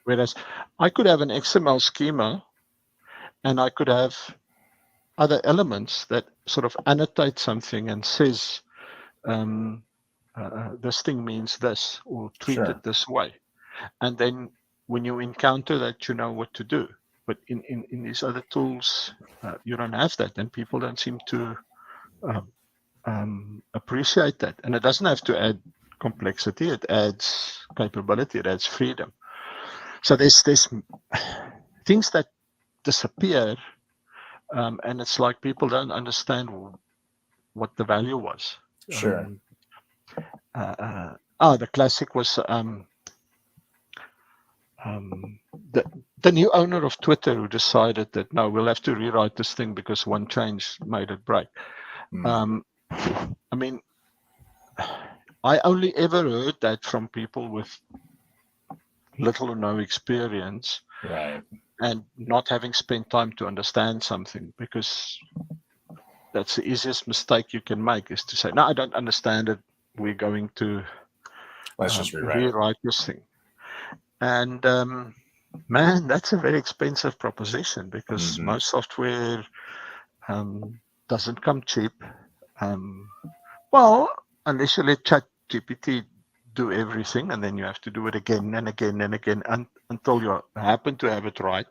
Whereas I could have an XML schema and I could have other elements that sort of annotate something and says, this thing means this, or treat it this way. And then when you encounter that, you know what to do. But in these other tools, you don't have that, and people don't seem to appreciate that. And it doesn't have to add complexity; it adds capability, it adds freedom. So there's things that disappear, and it's like people don't understand what the value was. Sure. The classic was the new owner of Twitter who decided that no, we'll have to rewrite this thing because one change made it break. I mean, I only ever heard that from people with little or no experience, right, and not having spent time to understand something, because that's the easiest mistake you can make, is to say, no, I don't understand it. We're going to let's just rewrite this thing. And man, that's a very expensive proposition, because most software doesn't come cheap. Well, unless you let ChatGPT do everything, and then you have to do it again and again and again until you happen to have it right.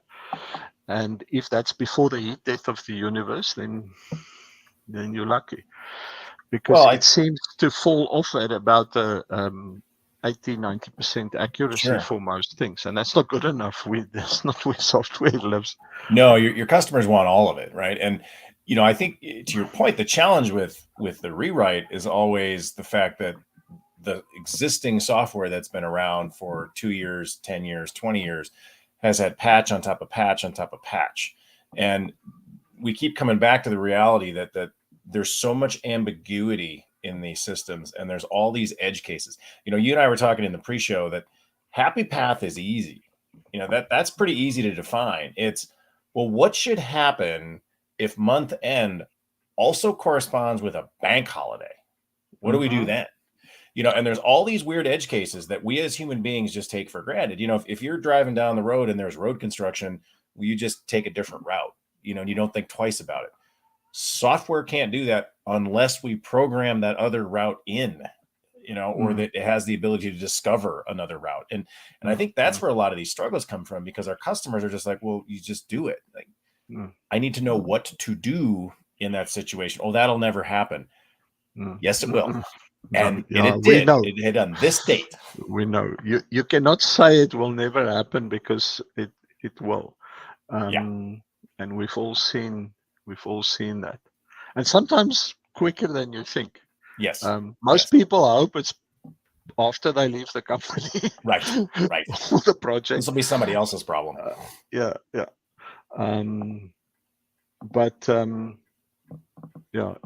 And if that's before the heat death of the universe, then you're lucky, because it seems to fall off at about 80-90% accuracy for most things, and that's not good enough. That's not where software lives. No, your customers want all of it, right? And I think, to your point, the challenge with the rewrite is always the fact that the existing software that's been around for 2 years, 10 years, 20 years has had patch on top of patch on top of patch. And we keep coming back to the reality that there's so much ambiguity in these systems, and there's all these edge cases. You and I were talking in the pre-show that happy path is easy. That's pretty easy to define. It's, well, what should happen if month end also corresponds with a bank holiday? What do we do then? And there's all these weird edge cases that we as human beings just take for granted. If you're driving down the road and there's road construction, well, you just take a different route, and you don't think twice about it. Software can't do that unless we program that other route in, or that it has the ability to discover another route. And I think that's where a lot of these struggles come from, because our customers are just like, well, you just do it. Like, I need to know what to do in that situation. Oh, that'll never happen. Yes, it will. And it did. It hit on this date. We know. You cannot say it will never happen, because it will. And we've all seen that, and sometimes quicker than you think. Yes. Most people hope it's after they leave the company. Right. For the project. This will be somebody else's problem. Yeah.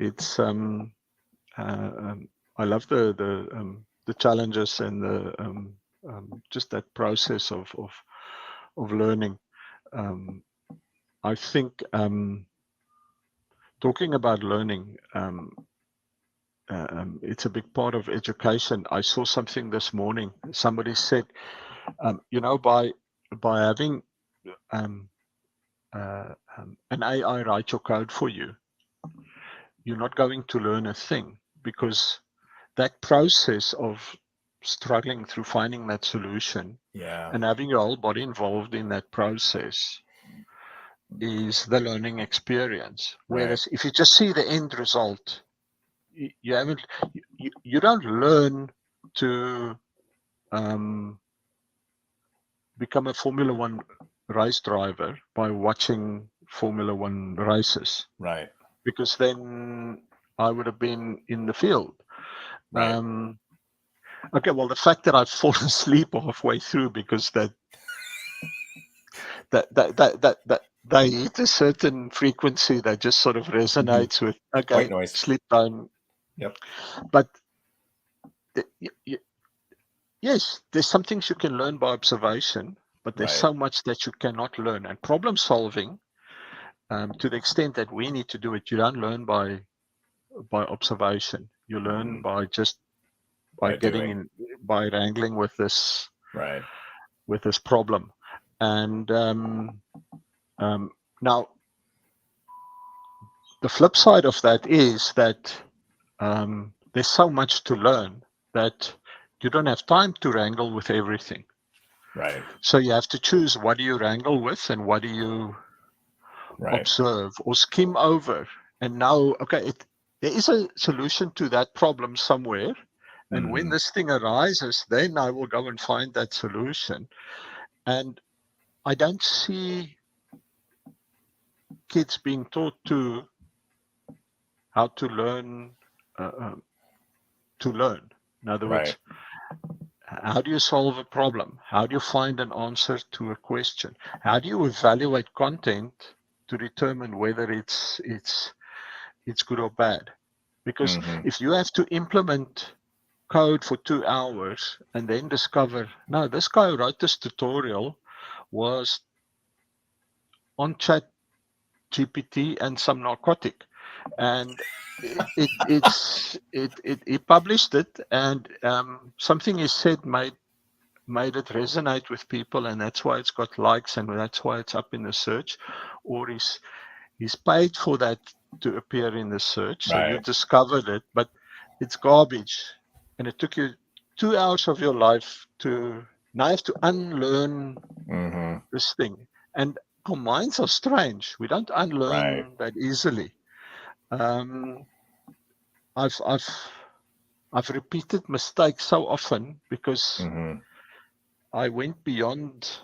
It's I love the challenges and the just that process of learning. I think talking about learning, it's a big part of education. I saw something this morning. Somebody said, by having an AI write your code for you, you're not going to learn a thing, because that process of struggling through finding that solution and having your whole body involved in that process is the learning experience. Whereas if you just see the end result, you don't learn to become a Formula One race driver by watching Formula One races. Right. Because then I would have been in the field. Right. Okay, well, the fact that I've fallen asleep halfway through because that they hit a certain frequency that just sort of resonates with, okay, sleep time. Yep. But yes, there's some things you can learn by observation, but there's so much that you cannot learn. And problem solving, to the extent that we need to do it, you don't learn by by observation. You learn by By getting doing. in, by wrangling with this Right. problem. And now the flip side of that is that there's so much to learn that you don't have time to wrangle with everything. Right. So you have to choose, what do you wrangle with and what do you Right. observe or skim over. And now, okay, there is a solution to that problem somewhere. And when this thing arises, then I will go and find that solution. And I don't see kids being taught how to learn to learn. In other Right. words, how do you solve a problem? How do you find an answer to a question? How do you evaluate content to determine whether it's good or bad? Because if you have to implement code for 2 hours and then discover, no, this guy who wrote this tutorial was on chat GPT and some narcotic, and he published it, and something he said made it resonate with people, and that's why it's got likes, and that's why it's up in the search, or he's paid for that to appear in the search. So you Right. discovered it, but it's garbage, and it took you 2 hours of your life to now have to unlearn this thing. And our minds are strange. We don't Right. unlearn that easily. I've repeated mistakes so often because I went beyond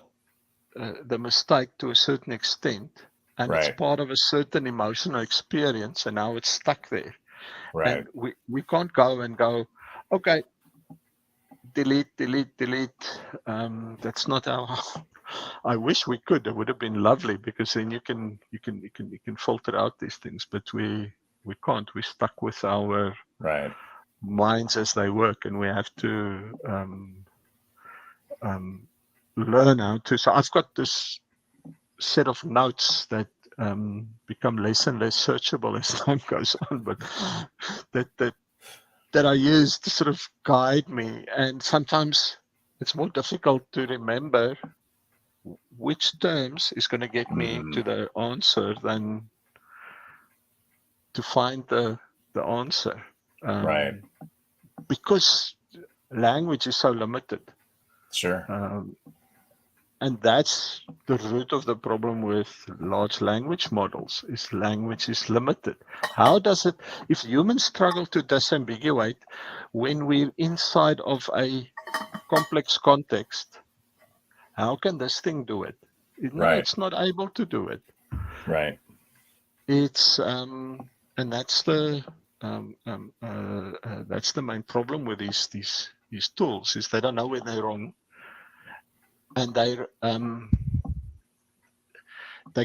the mistake to a certain extent, and it's Right. part of a certain emotional experience, and now it's stuck there. Right. And we can't go and go, okay, delete. That's not how. I wish we could. It would have been lovely, because then you can filter out these things, but we can't. We're stuck with our Right. minds as they work, and we have to learn how to. So I've got this set of notes that become less and less searchable as time goes on, but that I use to sort of guide me. And sometimes it's more difficult to remember which terms is going to get me to the answer than to find the answer, Right. because language is so limited. Sure. And that's the root of the problem with large language models, is language is limited. How does it, if humans struggle to disambiguate when we're inside of a complex context, how can this thing do it? No, Right. it's not able to do it. Right. It's and that's the main problem with these tools, is they don't know when they're wrong, and they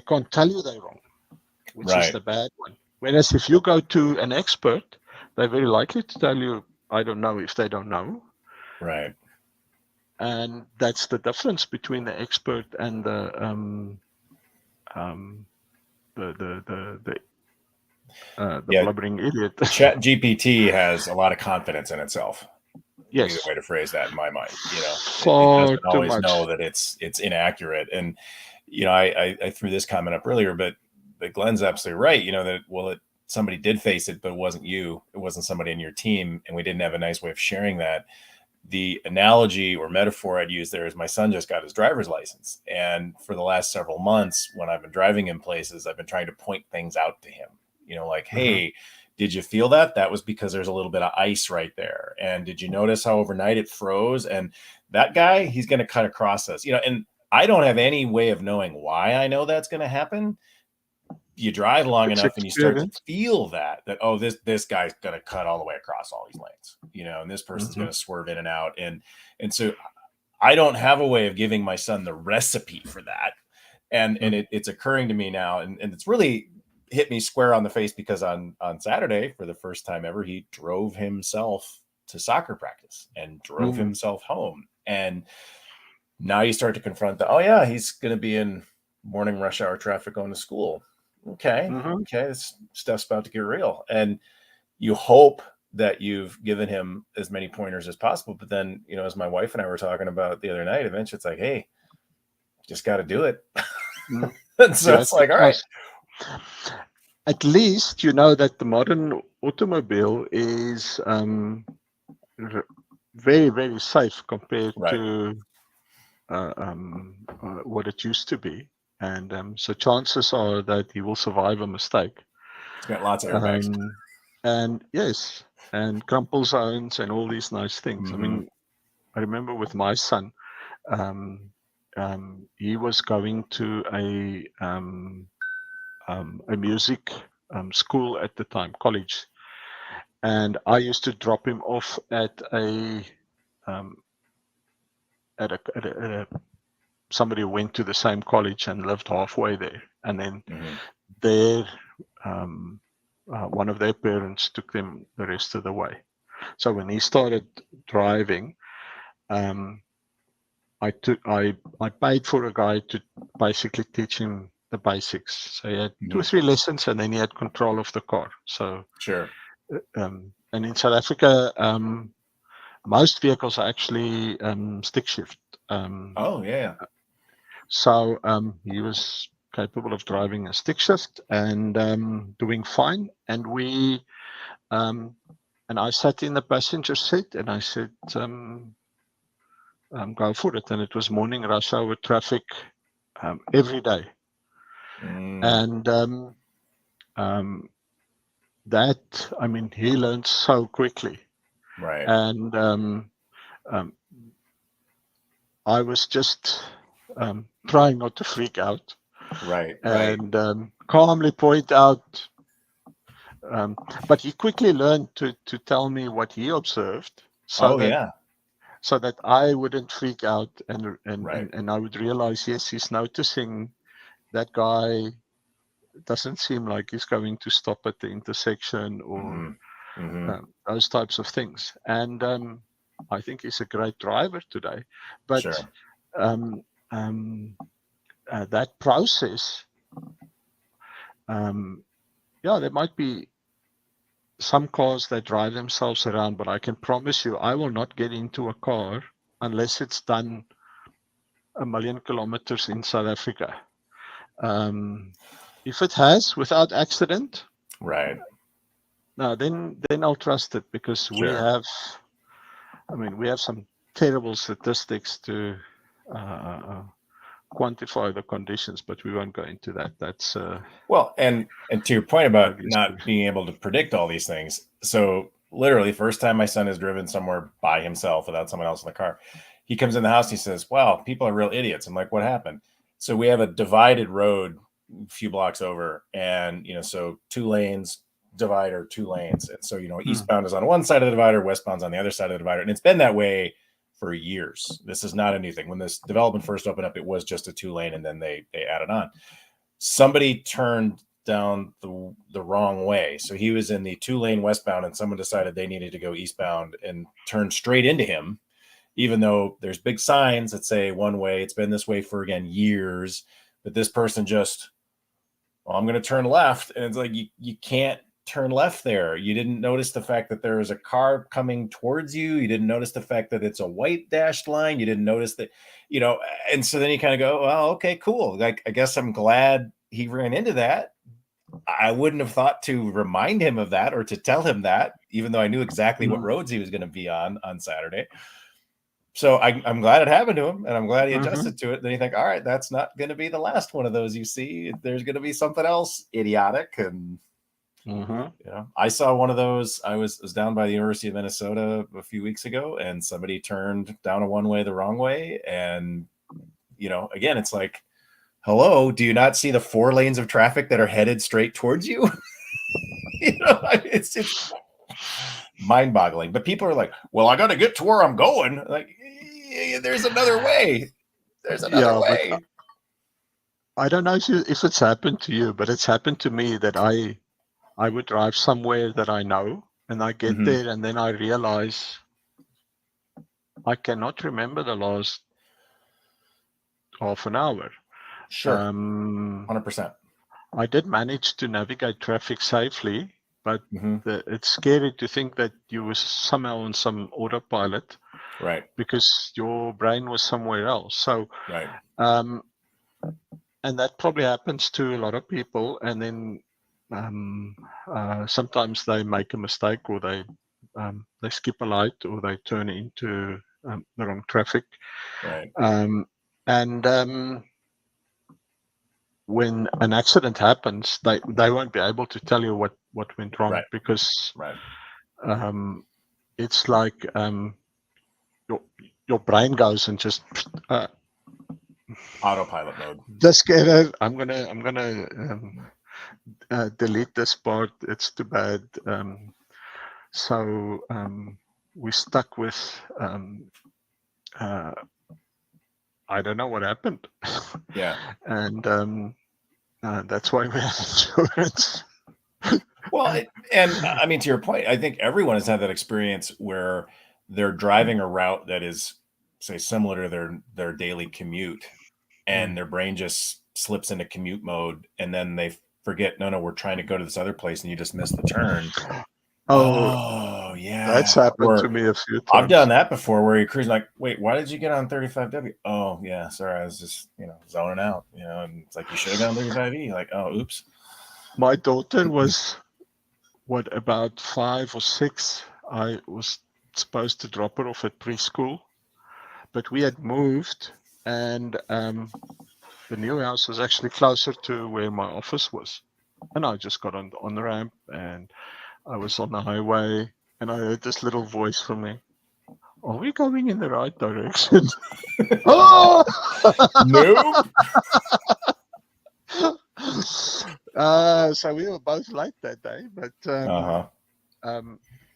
can't tell you they're wrong, which is Right. the bad one. Whereas if you go to an expert, they're very likely to tell you, I don't know, if they don't know. Right. And that's the difference between the expert and the blubbering idiot. Chat GPT has a lot of confidence in itself. Would be the Yes, way to phrase that in my mind. It far doesn't too always much. know that it's inaccurate. And I threw this comment up earlier, but Glenn's absolutely right. That somebody did face it, but it wasn't you. It wasn't somebody in your team, and we didn't have a nice way of sharing that. The analogy or metaphor I'd use there is my son just got his driver's license. And for the last several months, when I've been driving in places, I've been trying to point things out to him, like, hey, did you feel that? That was because there's a little bit of ice right there. And did you notice how overnight it froze? And that guy, he's going to cut across us, and I don't have any way of knowing why I know that's going to happen. You drive long enough and you start to feel that, oh, this guy's going to cut all the way across all these lanes, and this person's going to swerve in and out. And so I don't have a way of giving my son the recipe for that. And it's occurring to me now. And it's really hit me square on the face, because on Saturday, for the first time ever, he drove himself to soccer practice and drove himself home. And now you start to confront oh yeah, he's going to be in morning rush hour traffic going to school. Okay, this stuff's about to get real. And you hope that you've given him as many pointers as possible. But then, as my wife and I were talking about the other night, eventually it's like, hey, just got to do it. And so it's like, all right. At least you know that the modern automobile is very, very safe compared to what it used to be. And so chances are that he will survive a mistake. It's got lots of airbags. And yes, and crumple zones and all these nice things. Mm-hmm. I mean, I remember with my son, he was going to a music school at the time, college, and I used to drop him off at somebody who went to the same college and lived halfway there, and then their one of their parents took them the rest of the way. So when he started driving, I paid for a guy to basically teach him the basics. So he had 2 or 3 lessons, and then he had control of the car. So sure. And in South Africa, most vehicles are actually stick shift. So he was capable of driving a stick shift and doing fine. And we and I sat in the passenger seat, and I said, go for it. And it was morning rush hour traffic every day. And that, I mean, he learned so quickly. Right. And I was just trying not to freak out. Right. And calmly point out. But he quickly learned to tell me what he observed, so that I wouldn't freak out, and I would realize, yes, he's noticing that guy doesn't seem like he's going to stop at the intersection or those types of things. And I think he's a great driver today. But that process, there might be some cars that drive themselves around, but I can promise you, I will not get into a car unless it's done 1 million kilometers in South Africa. If it has, without accident, no, then I'll trust it, because we have some terrible statistics to quantify the conditions, but we won't go into that. That's well, and to your point about not being able to predict all these things. So literally, first time my son has driven somewhere by himself without someone else in the car, he comes in the house, he says, wow, people are real idiots. I'm like, what happened? So we have a divided road a few blocks over, and so 2 lanes, divider, 2 lanes. And so eastbound is on one side of the divider, westbound's on the other side of the divider, and it's been that way for years. This is not a new thing. When this development first opened up, it was just a 2 lane, and then they added on. Somebody turned down the wrong way. So he was in the 2 lane westbound, and someone decided they needed to go eastbound and turned straight into him, even though there's big signs that say one way. It's been this way for, again, years. But this person just, I'm going to turn left. And it's like, you can't turn left there. You didn't notice the fact that there is a car coming towards you. You didn't notice the fact that it's a white dashed line. You didn't notice that, and so then you kind of go, well, okay, cool. Like, I guess I'm glad he ran into that. I wouldn't have thought to remind him of that or to tell him that, even though I knew exactly what roads he was going to be on Saturday. So I'm glad it happened to him, and I'm glad he adjusted to it. Then you think, all right, that's not going to be the last one of those you see. There's going to be something else idiotic. And I saw one of those. I was down by the University of Minnesota a few weeks ago, and somebody turned down a one-way the wrong way. And, again, it's like, hello, do you not see the 4 lanes of traffic that are headed straight towards you? It's mind-boggling. But people are like, well, I got to get to where I'm going. Like, there's another way. There's another way. I don't know if it's happened to you, but it's happened to me that I would drive somewhere that I know, and I get there, and then I realize I cannot remember the last half an hour. Sure. 100%. I did manage to navigate traffic safely, but Mhm. it's scary to think that you were somehow on some autopilot Right. because your brain was somewhere else. So, Right. and that probably happens to a lot of people. And then sometimes they make a mistake, or they skip a light, or they turn into the wrong traffic. Right. And when an accident happens, they won't be able to tell you what went wrong, Right. because Right. it's like your brain goes and just Autopilot mode. just get it. I'm gonna delete this part. It's too bad. So we stuck with I don't know what happened. Yeah. And that's why we have insurance. Well, and I mean, to your point, I think everyone has had that experience where they're driving a route that is, say, similar to their daily commute, and their brain just slips into commute mode, and then they forget, no, we're trying to go to this other place, and you just missed the turn. Oh, yeah. That's happened to Or me a few times. I've done that before, where you're cruising like, wait, why did you get on 35W? Oh, yeah, sorry, I was just, zoning out, and it's like, you should have gone 35E. Like, oh, oops. My daughter was, about 5 or 6. I was supposed to drop her off at preschool, but we had moved, and the new house was actually closer to where my office was. And I just got on the ramp, and I was on the highway, and I heard this little voice from me. Are we going in the right direction? Oh! Nope. So we were both late that day, but Uh-huh.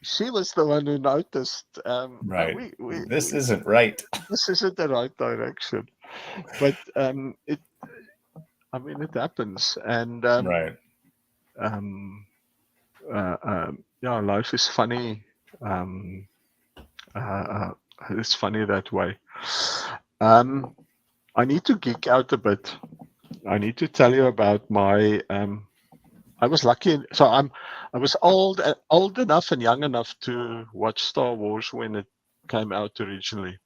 she was the one who noticed. Right. This isn't right. This isn't the right direction. But it happens, and Right. Yeah, life is funny. It's funny that way. I need to geek out a bit. I need to tell you about my. I was lucky, so I was old enough and young enough to watch Star Wars when it came out originally.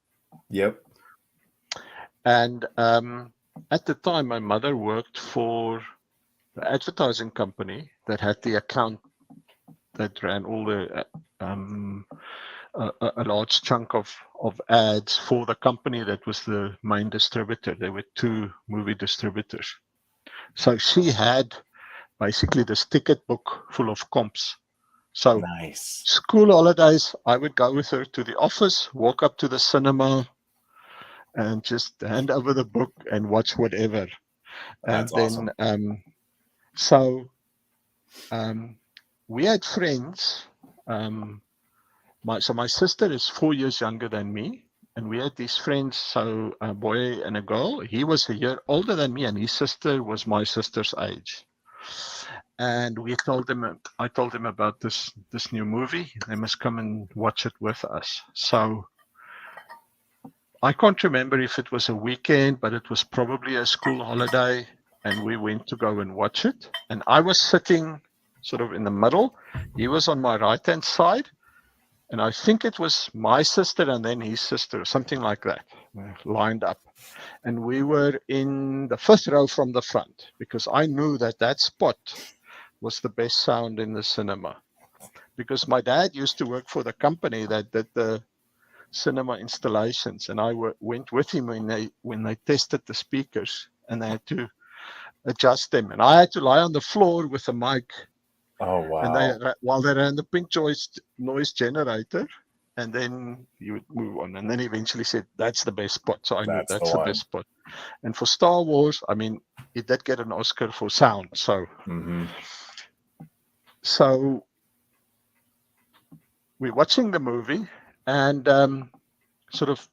Yep. And at the time, my mother worked for the advertising company that had the account that ran all the a large chunk of ads for the company that was the main distributor. There were 2 movie distributors. So she had basically this ticket book full of comps. So nice. School holidays, I would go with her to the office, walk up to the cinema, and just hand over the book and watch whatever. That's and then awesome. We had friends. My sister is 4 years younger than me, and we had these friends. So a boy and a girl. He was a year older than me, and his sister was my sister's age. And I told him about this new movie. They must come and watch it with us. So I can't remember if it was a weekend, but it was probably a school holiday, and we went to go and watch it. And I was sitting sort of in the middle. He was on my right-hand side, and I think it was my sister and then his sister, something like that, lined up. And we were in the 5th row from the front, because I knew that spot was the best sound in the cinema. Because my dad used to work for the company that did the cinema installations, and I went with him when they tested the speakers, and they had to adjust them. And I had to lie on the floor with the mic. Oh, wow. And while they ran the pink noise generator, and then you would move on. And then eventually said, that's the best spot. So I knew that's the best spot. And for Star Wars, I mean, it did get an Oscar for sound. So, So we're watching the movie, and sort of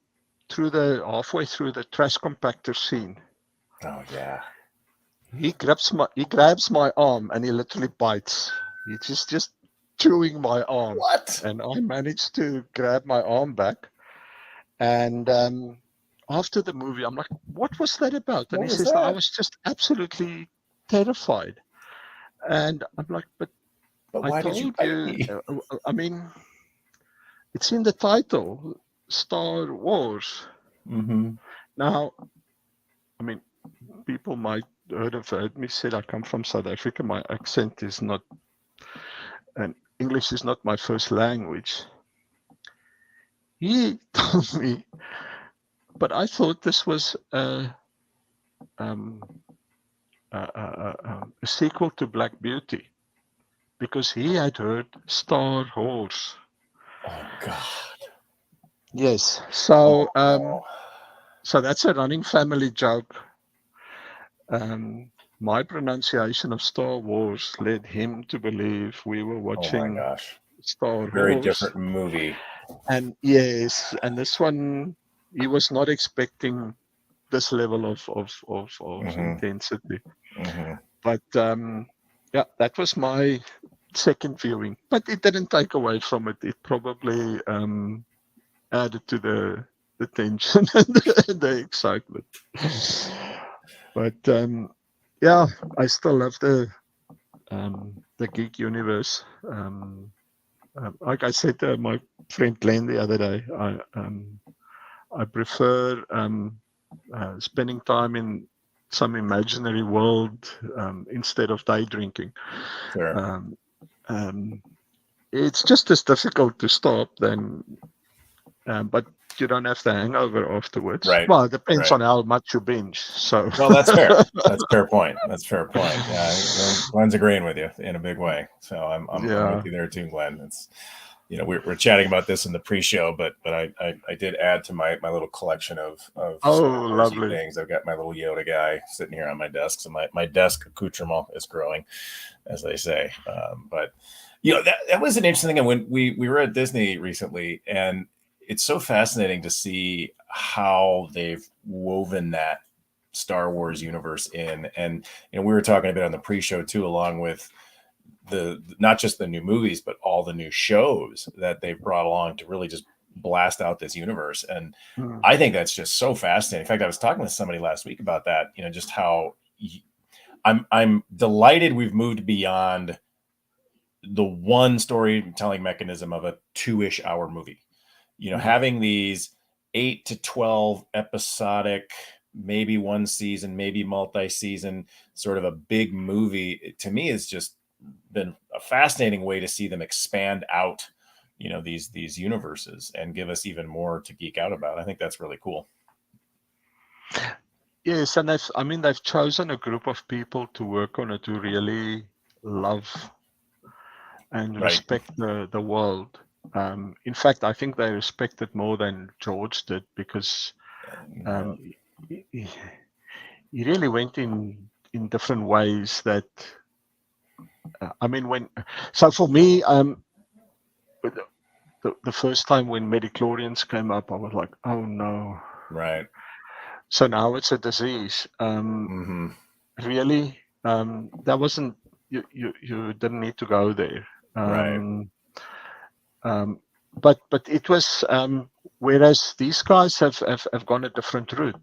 halfway through the trash compactor scene. Oh, yeah. He grabs my arm, and he literally bites. He's just chewing my arm. What? And I managed to grab my arm back. And after the movie, I'm like, what was that about? And he says, I was just absolutely terrified. And I'm like, but But I why did you told write you, me? I mean, it's in the title, Star Wars. Mm-hmm. Now, I mean, people might have heard me say I come from South Africa. My accent is not, and English is not my first language. He told me, but I thought this was a sequel to Black Beauty because he had heard Star Wars. Oh God. Yes. Oh So, no. so that's a running family joke. My pronunciation of Star Wars led him to believe we were Oh my watching gosh. Star Very Wars. different movie. And yes, and this one, he was not expecting this level of Mm-hmm. intensity. Mm-hmm. But yeah, that was my second viewing. But it didn't take away from it. It probably added to the tension and the excitement. But yeah, I still love the geek universe. Like I said to my friend Glenn the other day, I prefer spending time in some imaginary world instead of day drinking. Sure. It's just as difficult to stop then, but you don't have the hangover afterwards. Right. Well, it depends Right. on how much you binge. So, Well, that's fair. That's a fair point. That's a fair point. Yeah, Glenn's agreeing with you in a big way. So I'm with yeah. you there too, Glenn. It's we're chatting about this in the pre-show, but I did add to my little collection of Star Oh, Warsy lovely. things. I've got my little Yoda guy sitting here on my desk, so my desk accoutrement is growing, as they say. But that was an interesting thing. And when we were at Disney recently, and it's so fascinating to see how they've woven that Star Wars universe in. And we were talking a bit on the pre-show too, along with the not just the new movies, but all the new shows that they've brought along to really just blast out this universe. And I think that's just so fascinating. In fact, I was talking with somebody last week about that, just how I'm delighted we've moved beyond the one storytelling mechanism of a 2-ish hour movie. Having these 8 to 12 episodic, maybe one season, maybe multi-season, sort of a big movie, to me has just been a fascinating way to see them expand out, these universes and give us even more to geek out about. I think that's really cool. Yes, and they've chosen a group of people to work on it who really love and Right. respect the world. In fact, I think they respect it more than George did because he really went in different ways that. So for me, the first time when midichlorians came up, I was like, oh no. Right. So now it's a disease. Really, that wasn't. You didn't need to go there. Right. But it was whereas these guys have gone a different route.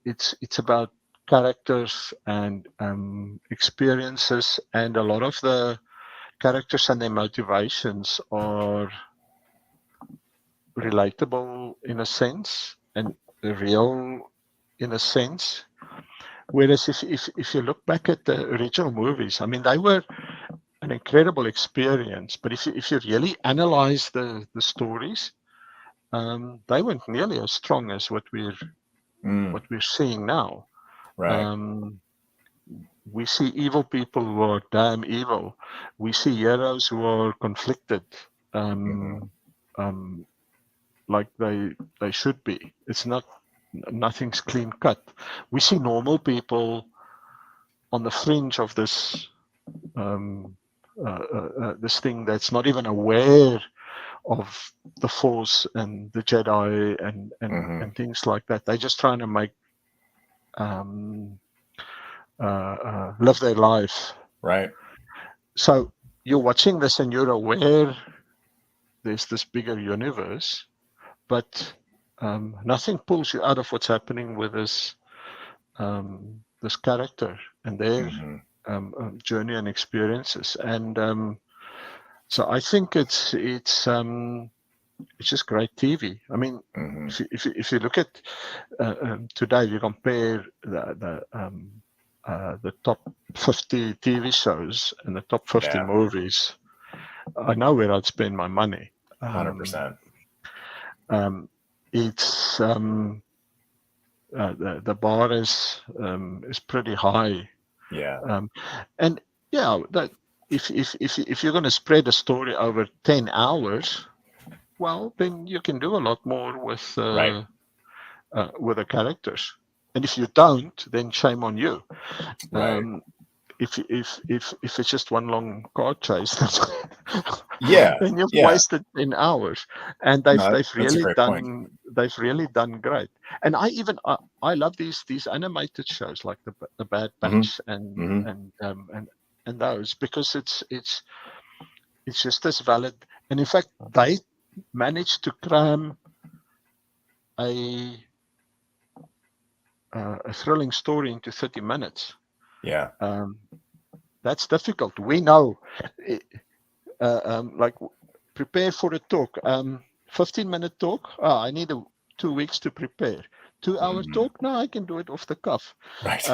It's about characters and experiences, and a lot of the characters and their motivations are relatable in a sense and real in a sense. Whereas if you look back at the original movies, I mean, they were an incredible experience. But if you really analyze the stories, they weren't nearly as strong as what we're seeing now. Right. We see evil people who are damn evil. We see heroes who are conflicted, like they should be. It's nothing's clean cut. We see normal people on the fringe of this this thing that's not even aware of the Force and the Jedi and things like that. They're just trying to make live their life. Right. So you're watching this and you're aware there's this bigger universe, but nothing pulls you out of what's happening with this this character and their journey and experiences. And so I think it's just great TV. I mean, if you look at today, you compare the top 50 TV shows and the top 50 movies, I know where I'd spend my money. 100%. It's the bar is pretty high. Yeah. And yeah, that if you're going to spread a story over 10 hours, well, then you can do a lot more with the characters. And if you don't, then shame on you. Right. If it's just one long car chase, then you've Yeah. wasted 10 hours. And they've really done great. And I love these animated shows like the Bad Batch and those, because it's just as valid. And in fact, they managed to cram a thrilling story into 30 minutes. Yeah. That's difficult. We know, like, prepare for a talk. 15-minute talk. I need 2 weeks to prepare. 2-hour talk. No, I can do it off the cuff. Right.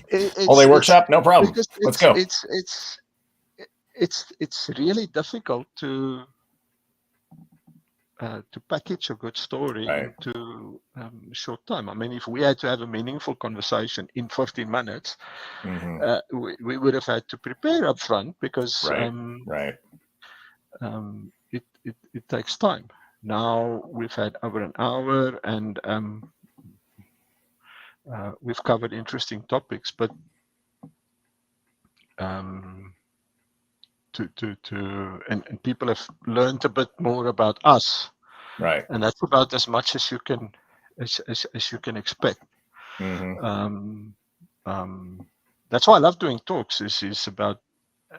It's workshop, no problem. Let's go. It's really difficult to package a good story into short time. I mean, if we had to have a meaningful conversation in 15 minutes, we would have had to prepare up front, because it takes time. Now we've had over an hour, and we've covered interesting topics, but and people have learned a bit more about us, right? And that's about as much as you can expect. That's why I love doing talks. Is about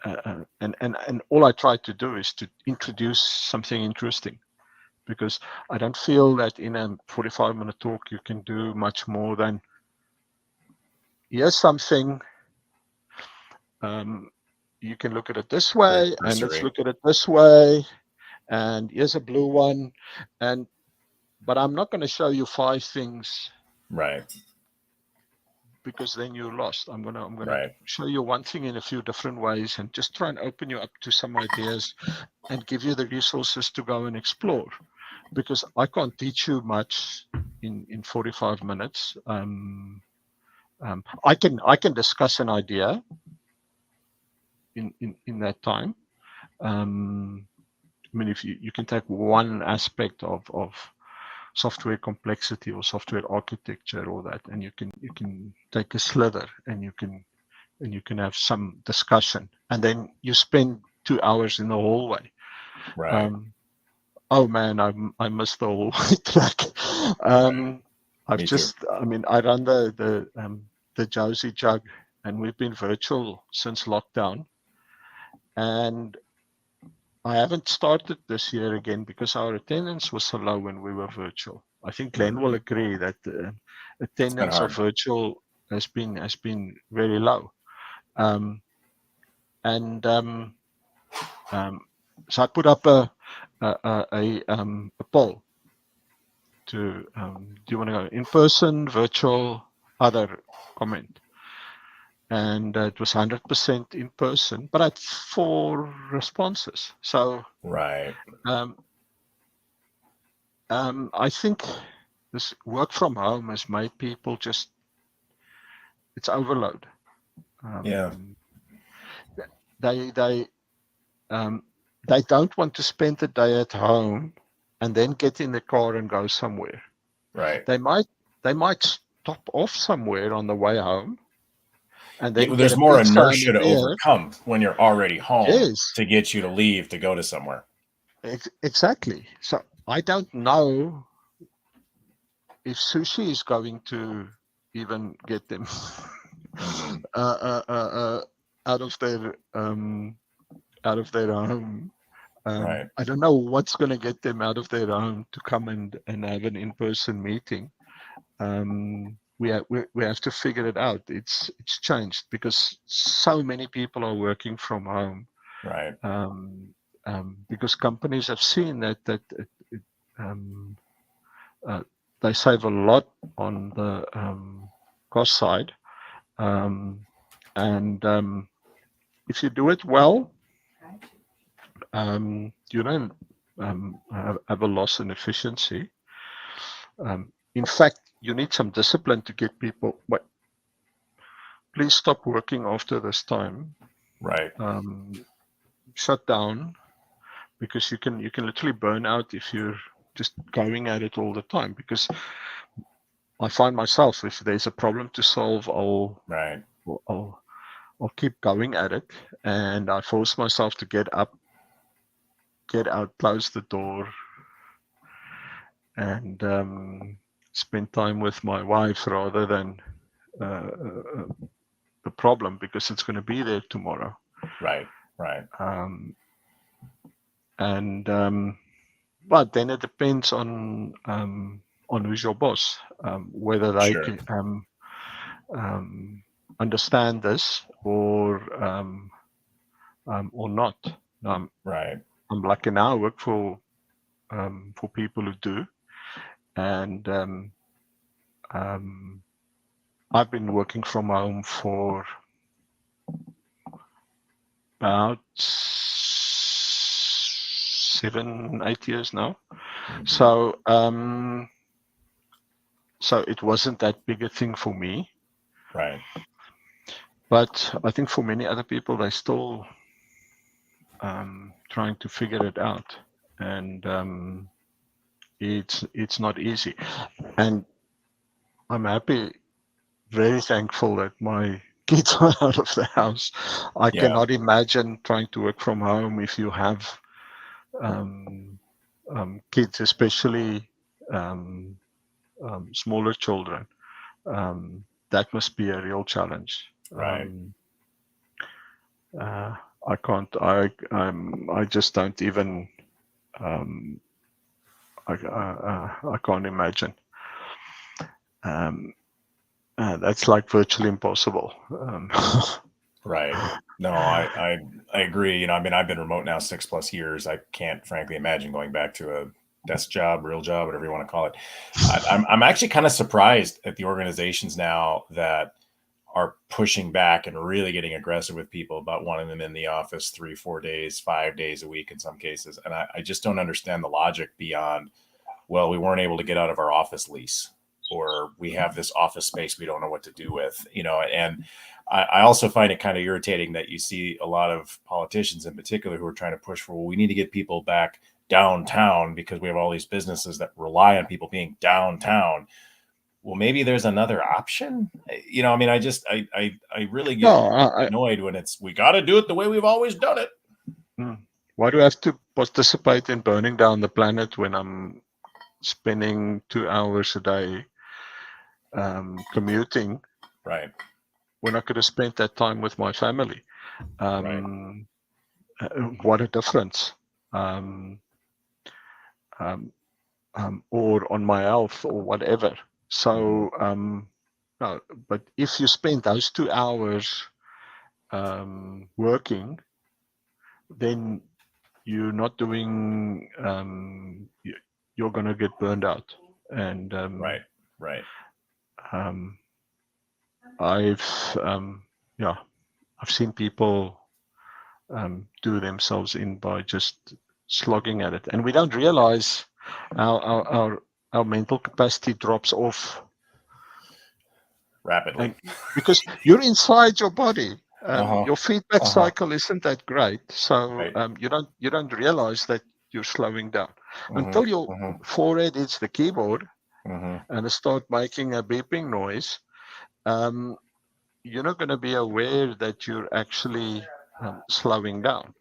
and all I try to do is to introduce something interesting, because I don't feel that in a 45-minute talk you can do much more than, here's something. You can look at it this way, and let's look at it this way, and here's a blue one, but I'm not going to show you 5 things, right? Because then you're lost. I'm gonna show you one thing in a few different ways, and just try and open you up to some ideas, and give you the resources to go and explore. Because I can't teach you much in 45 minutes. I can discuss an idea in that time. I mean, if you can take one aspect of software complexity or software architecture or that, and you can take a slither, and you can have some discussion, and then you spend 2 hours in the hallway. Right. Oh man, I missed the hallway track. I run the Jozi-JUG, and we've been virtual since lockdown, and I haven't started this year again because our attendance was so low when we were virtual. I think Glenn will agree that the attendance of virtual has been very low. So I put up a poll to do you want to go in person, virtual, other comment. And it was 100% in person, but I had 4 responses. So I think this work from home has made people it's overload. They don't want to spend the day at home and then get in the car and go somewhere. Right. They might stop off somewhere on the way home. And then there's more inertia to overcome when you're already home to get you to leave to go to somewhere. Exactly. So I don't know if sushi is going to even get them out of their home. I don't know what's going to get them out of their home to come and have an in-person meeting. we have to figure it out. It's changed because so many people are working from home. Right. Because companies have seen that they save a lot on the cost side, and if you do it well, you don't have a loss in efficiency. In fact, you need some discipline to get people. But please stop working after this time. Right. Shut down, because you can literally burn out if you're just going at it all the time. Because I find myself, if there's a problem to solve, I'll keep going at it, and I force myself to get up, get out, close the door, and spend time with my wife rather than the problem, because it's going to be there tomorrow. Right. But then it depends on who's your boss, whether they can understand this or not. Right. I'm lucky now. I work for people who do, and I've been working from home for about 7-8 years now. So it wasn't that big a thing for me. Right. But I think for many other people, they're still trying to figure it out, and it's not easy. And I'm happy, very thankful that my kids are out of the house. I cannot imagine trying to work from home if you have kids, especially smaller children. That must be a real challenge. Right. I can't. I just don't even. I can't imagine. That's like virtually impossible. Right. No, I agree. You know, I mean, I've been remote now 6+ years. I can't frankly imagine going back to a desk job, real job, whatever you want to call it. I'm actually kind of surprised at the organizations now that are pushing back and really getting aggressive with people about wanting them in the office 3-4 days, 5 days a week in some cases. And I just don't understand the logic beyond, well, we weren't able to get out of our office lease, or we have this office space we don't know what to do with, you know. And I also find it kind of irritating that you see a lot of politicians in particular who are trying to push for, well, we need to get people back downtown because we have all these businesses that rely on people being downtown. Well, maybe there's another option. You know, I mean, I really get annoyed when it's, we got to do it the way we've always done it. Why do I have to participate in burning down the planet when I'm spending 2 hours a day commuting? Right. When I could have spent that time with my family. Right. What a difference. Or on my health or whatever. So, no, but if you spend those 2 hours working, then you're not doing, you're going to get burned out. And right. I've seen people do themselves in by just slogging at it, and we don't realize our mental capacity drops off rapidly, because you're inside your body. Your feedback cycle isn't that great, so you don't realize that you're slowing down until your forehead hits the keyboard and it start making a beeping noise. You're not going to be aware that you're actually slowing down.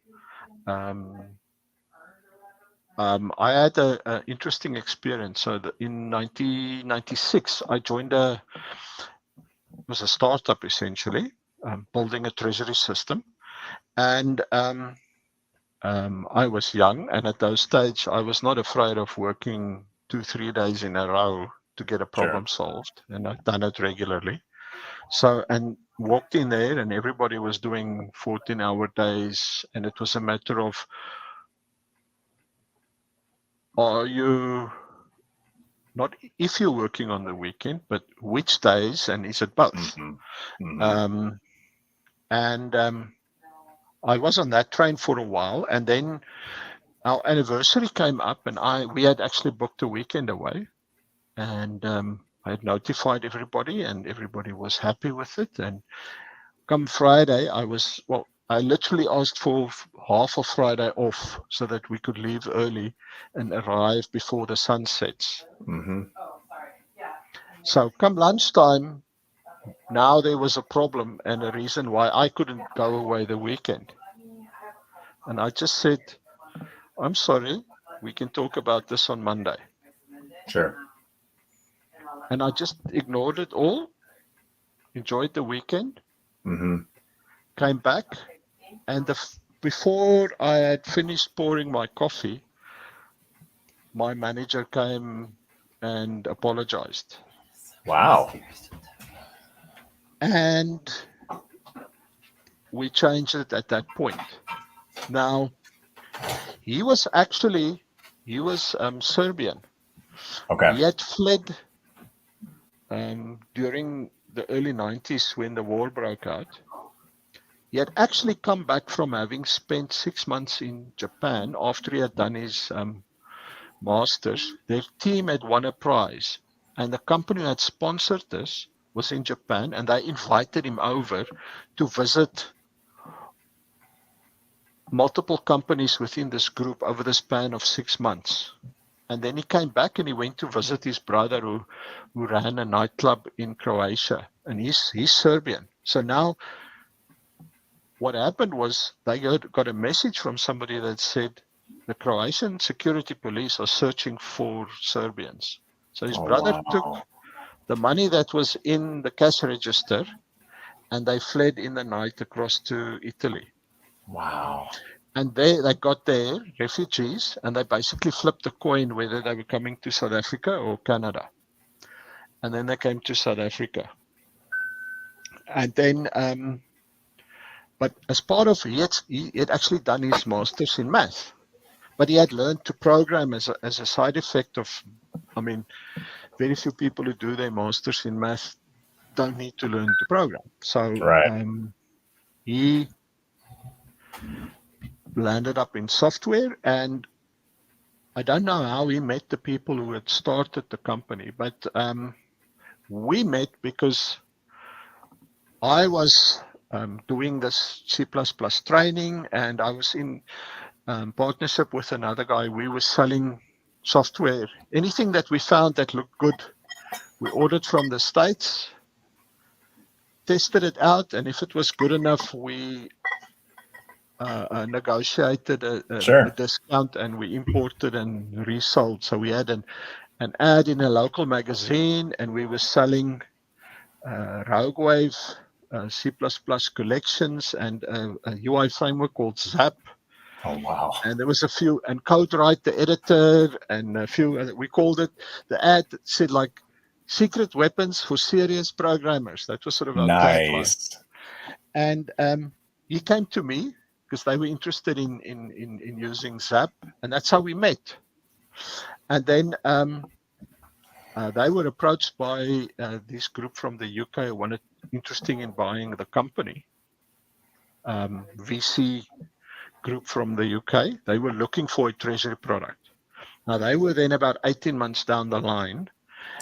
I had an interesting experience. So in 1996, I joined it was a startup essentially, building a treasury system. And I was young, and at those stage, I was not afraid of working 2-3 days in a row to get a problem solved, and I've done it regularly. So, and walked in there, and everybody was doing 14-hour days, and it was a matter of, are you not if you're working on the weekend, but which days, and is it both? I was on that train for a while, and then our anniversary came up, and we had actually booked a weekend away, and I had notified everybody, and everybody was happy with it. And come Friday, I literally asked for half of Friday off so that we could leave early and arrive before the sun sets. So come lunchtime, now there was a problem and a reason why I couldn't go away the weekend. And I just said, I'm sorry, we can talk about this on Monday. Sure. And I just ignored it all, enjoyed the weekend, came back, and before I had finished pouring my coffee, my manager came and apologized. Wow. And we changed it at that point. Now, he was Serbian. Okay. He had fled during the early 90s when the war broke out. He had actually come back from having spent 6 months in Japan after he had done his master's. Their team had won a prize, and the company that sponsored this was in Japan, and they invited him over to visit multiple companies within this group over the span of 6 months. And then he came back and he went to visit his brother who ran a nightclub in Croatia, and he's Serbian. So now what happened was they got a message from somebody that said the Croatian security police are searching for Serbians. So his brother took the money that was in the cash register, and they fled in the night across to Italy. Wow. And they got there, refugees, and they basically flipped a coin whether they were coming to South Africa or Canada. And then they came to South Africa. And then, but as part of he had actually done his master's in math. But he had learned to program as a side effect of, very few people who do their masters in math don't need to learn to program. So he landed up in software, and I don't know how he met the people who had started the company, but we met because I was doing this C++ training, and I was in partnership with another guy. We were selling software. Anything that we found that looked good, we ordered from the States, tested it out, and if it was good enough, we negotiated a discount, and we imported and resold. So we had an ad in a local magazine, and we were selling RogueWave, C++ collections, and a UI framework called Zap. Oh, wow. And there was a few, and CodeWrite, the editor, and a few, we called it, the ad said like, secret weapons for serious programmers. That was sort of our tagline. And he came to me because they were interested in using Zap, and that's how we met. And then they were approached by this group from the UK who wanted interesting in buying the company. VC group from the UK. They were looking for a Treasury product. Now they were then about 18 months down the line.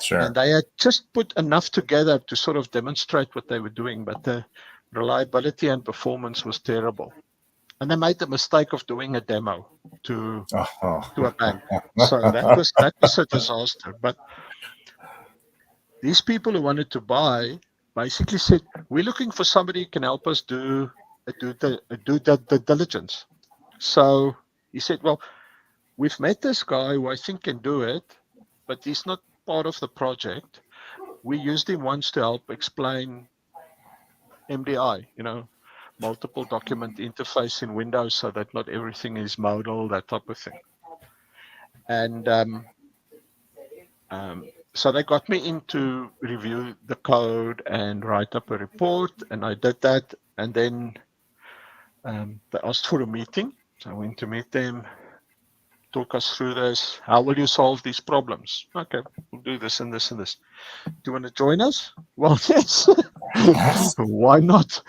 Sure. And they had just put enough together to sort of demonstrate what they were doing, but the reliability and performance was terrible. And they made the mistake of doing a demo to a bank. So that was a disaster. But these people who wanted to buy basically said, we're looking for somebody who can help us do the diligence. So he said, well, we've met this guy who I think can do it, but he's not part of the project. We used him once to help explain MDI, multiple document interface in Windows, so that not everything is modal, that type of thing. And So they got me in to review the code and write up a report, and I did that. And then they asked for a meeting. So I went to meet them, talk us through this. How will you solve these problems? Okay, we'll do this and this and this. Do you want to join us? Well, yes. Why not?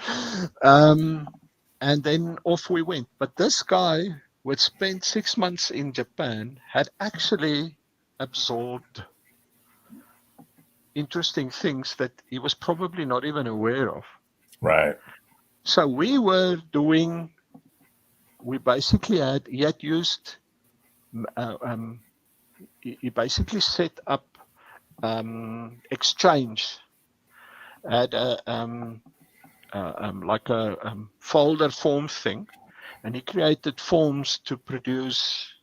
And then off we went. But this guy who had spent 6 months in Japan had actually absorbed interesting things that he was probably not even aware of. Right. So we basically he had used, he basically set up Exchange, had like a folder form thing, and he created forms to produce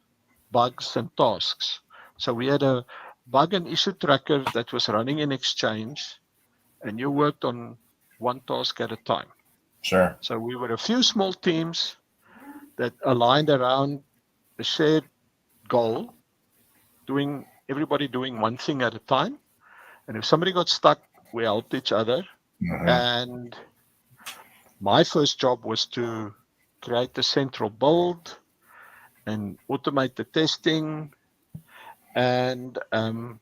bugs and tasks. So we had a bug and issue tracker that was running in Exchange, and you worked on one task at a time. Sure. So we were a few small teams that aligned around a shared goal, everybody doing one thing at a time. And if somebody got stuck, we helped each other. Mhm. And my first job was to create the central build and automate the testing and the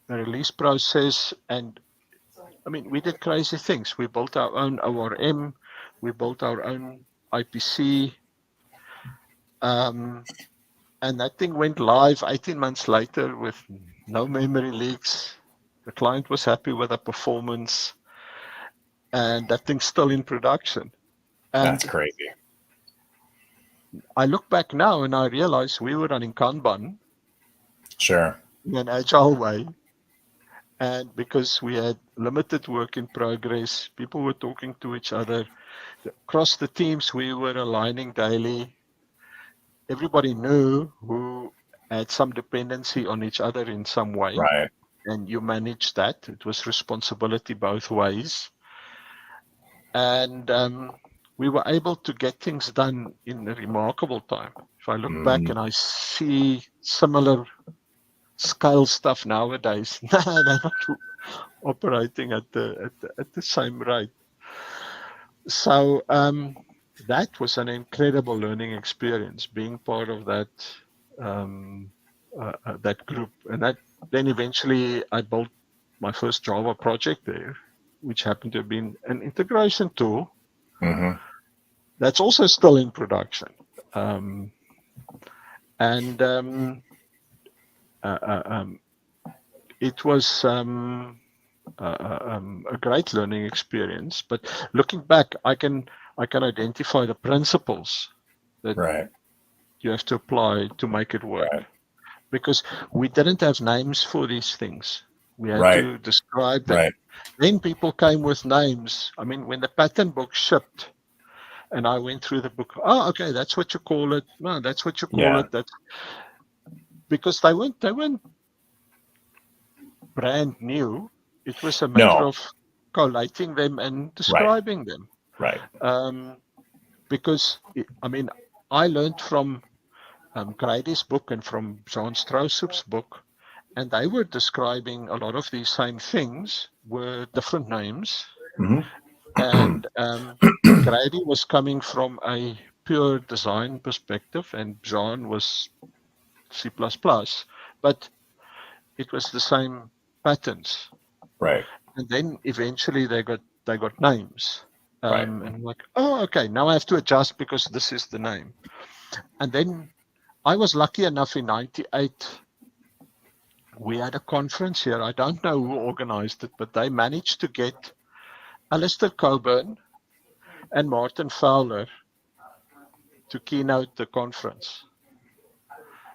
release process. And I mean, we did crazy things. We built our own ORM, we built our own IPC, and that thing went live 18 months later with no memory leaks. The client was happy with the performance, and that thing's still in production. That's And crazy. I look back now and I realize we were running Kanban Sure. in an agile way. And because we had limited work in progress, people were talking to each other. Across the teams, we were aligning daily. Everybody knew who had some dependency on each other in some way. Right. And you managed that. It was responsibility both ways. And we were able to get things done in a remarkable time. If I look back and I see similar scale stuff nowadays, they're not operating at the same rate. So that was an incredible learning experience, being part of that that group, and then eventually I built my first Java project there, which happened to have been an integration tool that's also still in production. It was a great learning experience. But looking back, I can identify the principles that Right. you have to apply to make it work. Right. Because we didn't have names for these things. We had Right. to describe them. Right. Then people came with names. I mean, when the pattern book shipped, and I went through the book, oh, okay, that's what you call it. No, that's what you call Yeah. it. That's because they weren't brand new. It was a matter of collating them and describing them. Right. Because I mean, I learned from Grady's book and from John Strousup's book, and they were describing a lot of these same things with different names. And Grady was coming from a pure design perspective, and John was C++, but it was the same patterns. Right. And then eventually they got names. Right. And I'm like, oh, okay, now I have to adjust because this is the name. And then I was lucky enough in 98, we had a conference here. I don't know who organized it, but they managed to get Alistair Coburn and Martin Fowler to keynote the conference.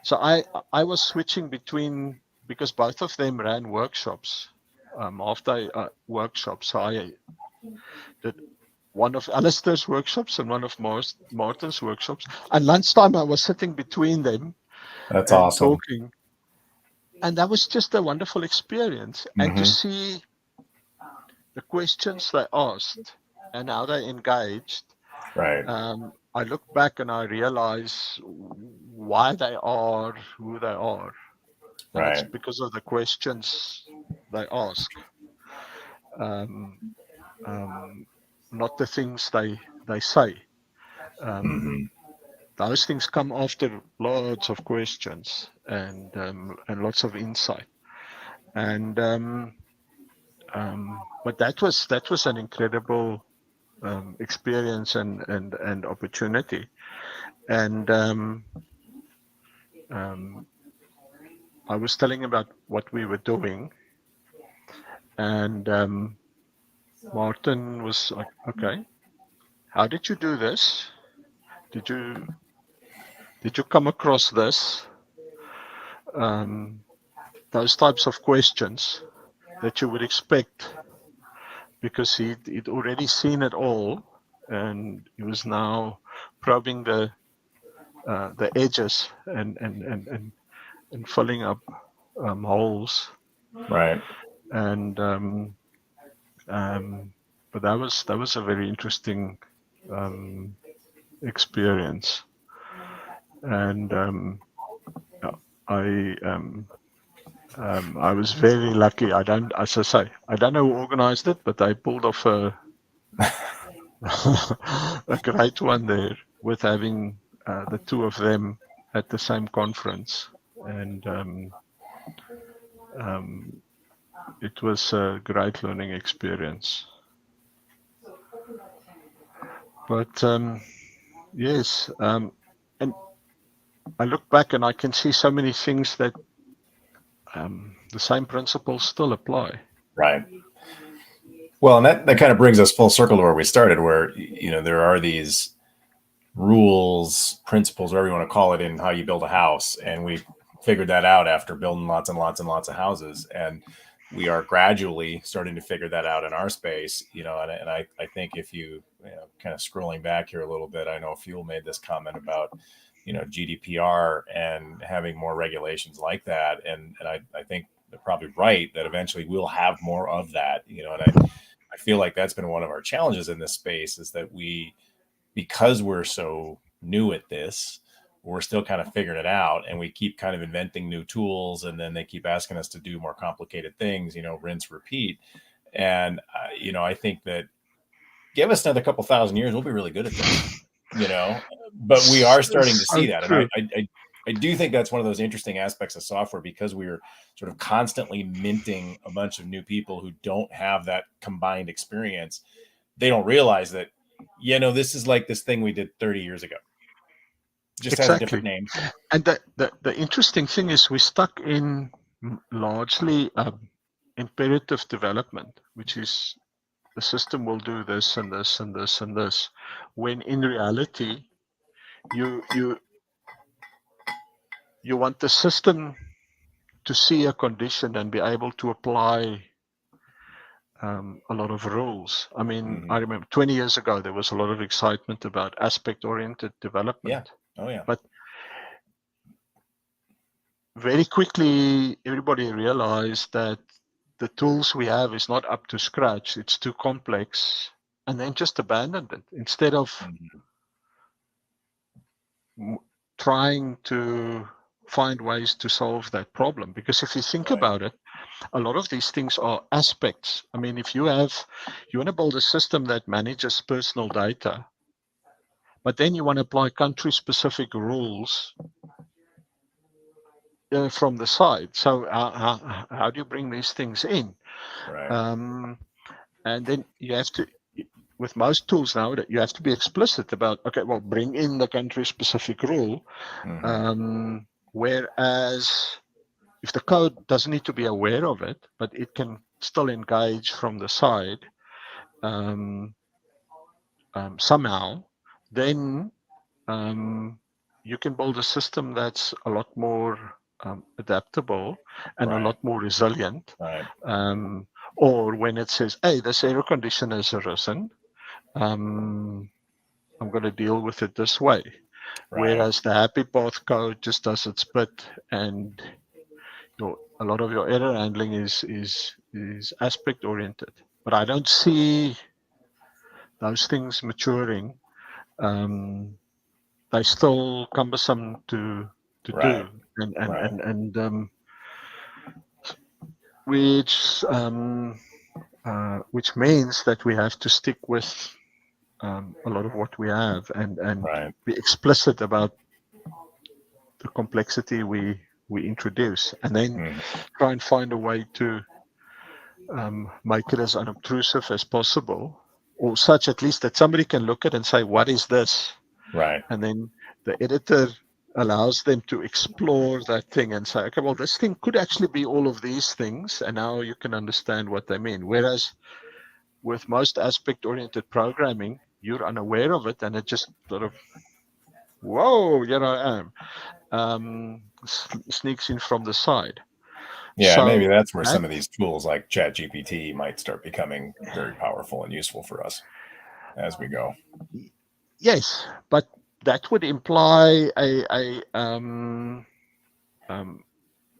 So I was switching between, because both of them ran workshops, half-day workshops. So I did one of Alistair's workshops and one of Martin's workshops. And lunchtime, I was sitting between them. That's and awesome. Talking. And that was just a wonderful experience. And to see the questions they asked and how they engaged. Right. I look back and I realize why they are who they are. And it's Right. because of the questions they ask, not the things they say. Those things come after lots of questions and lots of insight. And but that was an incredible experience and opportunity. And I was telling about what we were doing, and Martin was like, "Okay, how did you do this? Did you come across this?" Those types of questions that you would expect, because he'd already seen it all, and he was now probing the edges and filling up holes. Right. And but that was a very interesting experience. And I was very lucky. As I say, I don't know who organized it, but they pulled off a a great one there with having the two of them at the same conference. And it was a great learning experience. But yes, and I look back and I can see so many things that the same principles still apply. Right. Well, and that kind of brings us full circle to where we started, where, there are these rules, principles, whatever you want to call it, in how you build a house. And we figured that out after building lots and lots and lots of houses. And we are gradually starting to figure that out in our space, and I think if you, kind of scrolling back here a little bit, I know Fuel made this comment about, GDPR and having more regulations like that. And I think they're probably right that eventually we'll have more of that, and I feel like that's been one of our challenges in this space, is that because we're so new at this, we're still kind of figuring it out, and we keep kind of inventing new tools, and then they keep asking us to do more complicated things, rinse, repeat. And, I think that give us another couple thousand years, we'll be really good at this, but we are starting to see that. True. And I do think that's one of those interesting aspects of software, because we're sort of constantly minting a bunch of new people who don't have that combined experience. They don't realize that, this is like this thing we did 30 years ago. Just has a different name. And the interesting thing is we're stuck in largely imperative development, which is the system will do this and this and this and this, when in reality you want the system to see a condition and be able to apply a lot of rules. I mean, I remember 20 years ago, there was a lot of excitement about aspect-oriented development. Yeah. Oh, yeah. But very quickly, everybody realized that the tools we have is not up to scratch. It's too complex, and then just abandoned it instead of trying to find ways to solve that problem. Because if you think about it, a lot of these things are aspects. I mean, if you want to build a system that manages personal data, but then you want to apply country-specific rules from the side. So how do you bring these things in? Right. And then you have to, with most tools now, that you have to be explicit about, okay, well, bring in the country-specific rule. Whereas if the code doesn't need to be aware of it, but it can still engage from the side somehow, then you can build a system that's a lot more adaptable and a lot more resilient. Right. Or when it says, hey, this error condition has arisen, I'm going to deal with it this way. Right. Whereas the happy path code just does its bit, and a lot of your error handling is aspect oriented. But I don't see those things maturing. They're still cumbersome to do, and which means that we have to stick with a lot of what we have and Right. be explicit about the complexity we introduce, and then Mhm. try and find a way to make it as unobtrusive as possible, or such at least that somebody can look at and say, what is this? Right. And then the editor allows them to explore that thing and say, okay, well, this thing could actually be all of these things, and now you can understand what they mean. Whereas with most aspect-oriented programming, you're unaware of it, and it just sort of, whoa, here I am, sneaks in from the side. Yeah, maybe So that's where that, some of these tools like ChatGPT might start becoming very powerful and useful for us as we go. yes, but that would imply a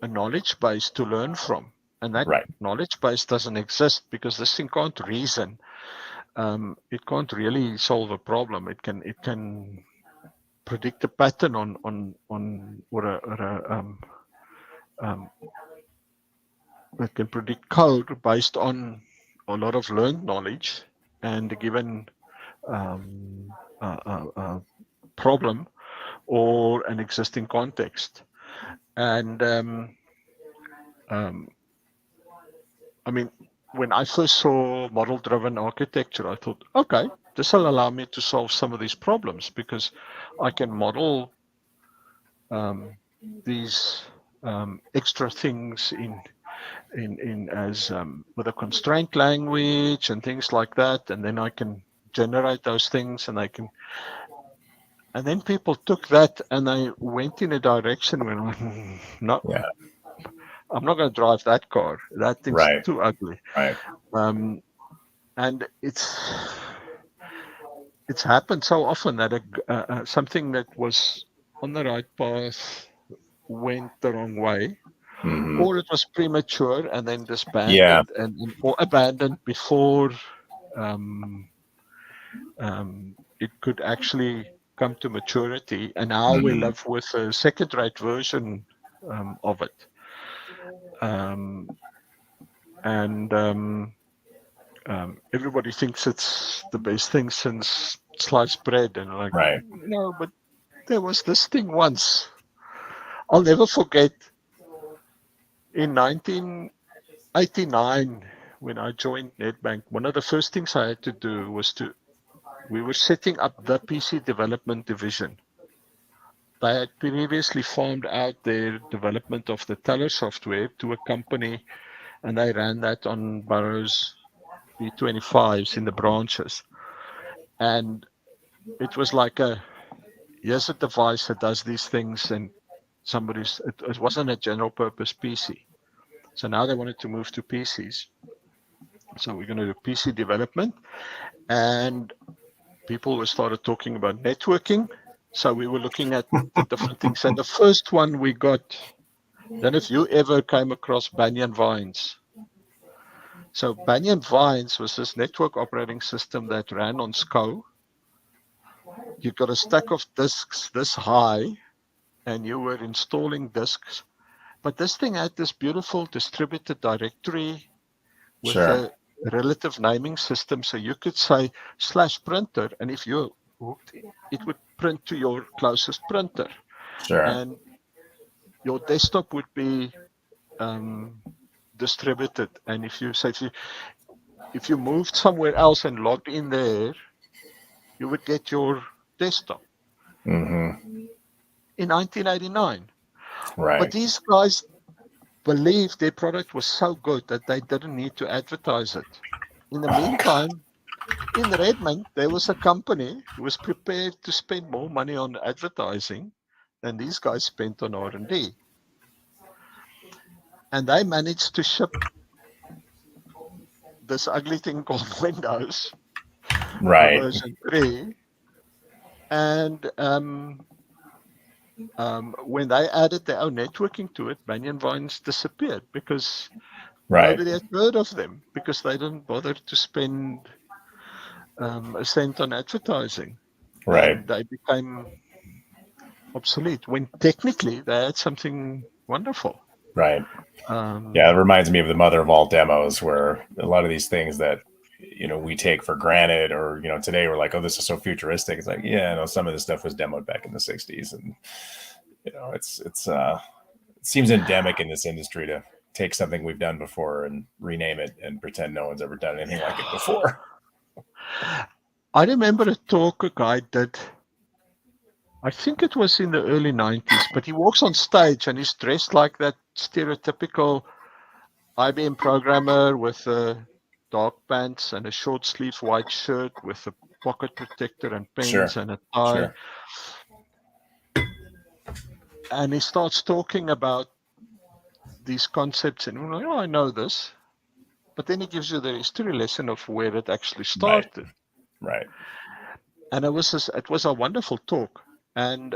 knowledge base to learn from, and that Right. knowledge base doesn't exist because this thing can't reason. It can't really solve a problem. It can predict a pattern um, it can predict code based on a lot of learned knowledge and a given um, problem or an existing context. And um, I mean, when I first saw model-driven architecture, I thought, okay, this will allow me to solve some of these problems because I can model these extra things in as with a constraint language and things like that, and then I can generate those things, and I can. And then people took that and they went in a direction where no, Yeah. I'm not going to drive that car. That thing's Right. too ugly. Right. Um, and it's happened so often that something that was on the right path went the wrong way, Hmm. or it was premature and then Yeah. disbanded and or abandoned before um, it could actually come to maturity. And now we Hmm. live with a second-rate version of it, um, and everybody thinks it's the best thing since sliced bread, and like, Right. no, but there was this thing once. I'll never forget in 1989 when I joined Nedbank. One of the first things I had to do was we were setting up the PC development division. They had previously farmed out their development of the teller software to a company, and they ran that on Burroughs B25s in the branches. And it was like here's a device that does these things, and it wasn't a general purpose PC. So now they wanted to move to PCs. So we're going to do PC development, and people started talking about networking. So we were looking at the different things. And the first one we got, then if you ever came across Banyan Vines. So Banyan Vines was this network operating system that ran on SCO. You got a stack of disks this high, and you were installing disks. But this thing had this beautiful distributed directory with Sure. a relative naming system. So you could say /printer, and if you hooked it would print to your closest printer. Sure. And your desktop would be distributed. And if you moved somewhere else and logged in there, you would get your desktop Hmm. in 1989. But Right. these guys believed their product was so good that they didn't need to advertise it. In the Oh, God. meantime, in Redmond, there was a company who was prepared to spend more money on advertising than these guys spent on R&D. And they managed to ship this ugly thing called Windows, Right. version 3. And when they added their own networking to it, Banyan Vines disappeared because Right. nobody had heard of them because they didn't bother to spend a cent on advertising. Right. And they became obsolete when technically they had something wonderful. Right. Yeah, it reminds me of the mother of all demos, where a lot of these things that we take for granted, or today we're like, oh, this is so futuristic. It's like, yeah, no, some of this stuff was demoed back in the '60s, and it seems endemic in this industry to take something we've done before and rename it and pretend no one's ever done anything like it before. I remember a talk a guy did. I think it was in the early 90s, but he walks on stage and he's dressed like that stereotypical IBM programmer with dark pants and a short sleeve white shirt with a pocket protector and pens and a tie. Sure. And he starts talking about these concepts, and we're like, oh, I know this. But then he gives you the history lesson of where it actually started. Right. And it was a wonderful talk. And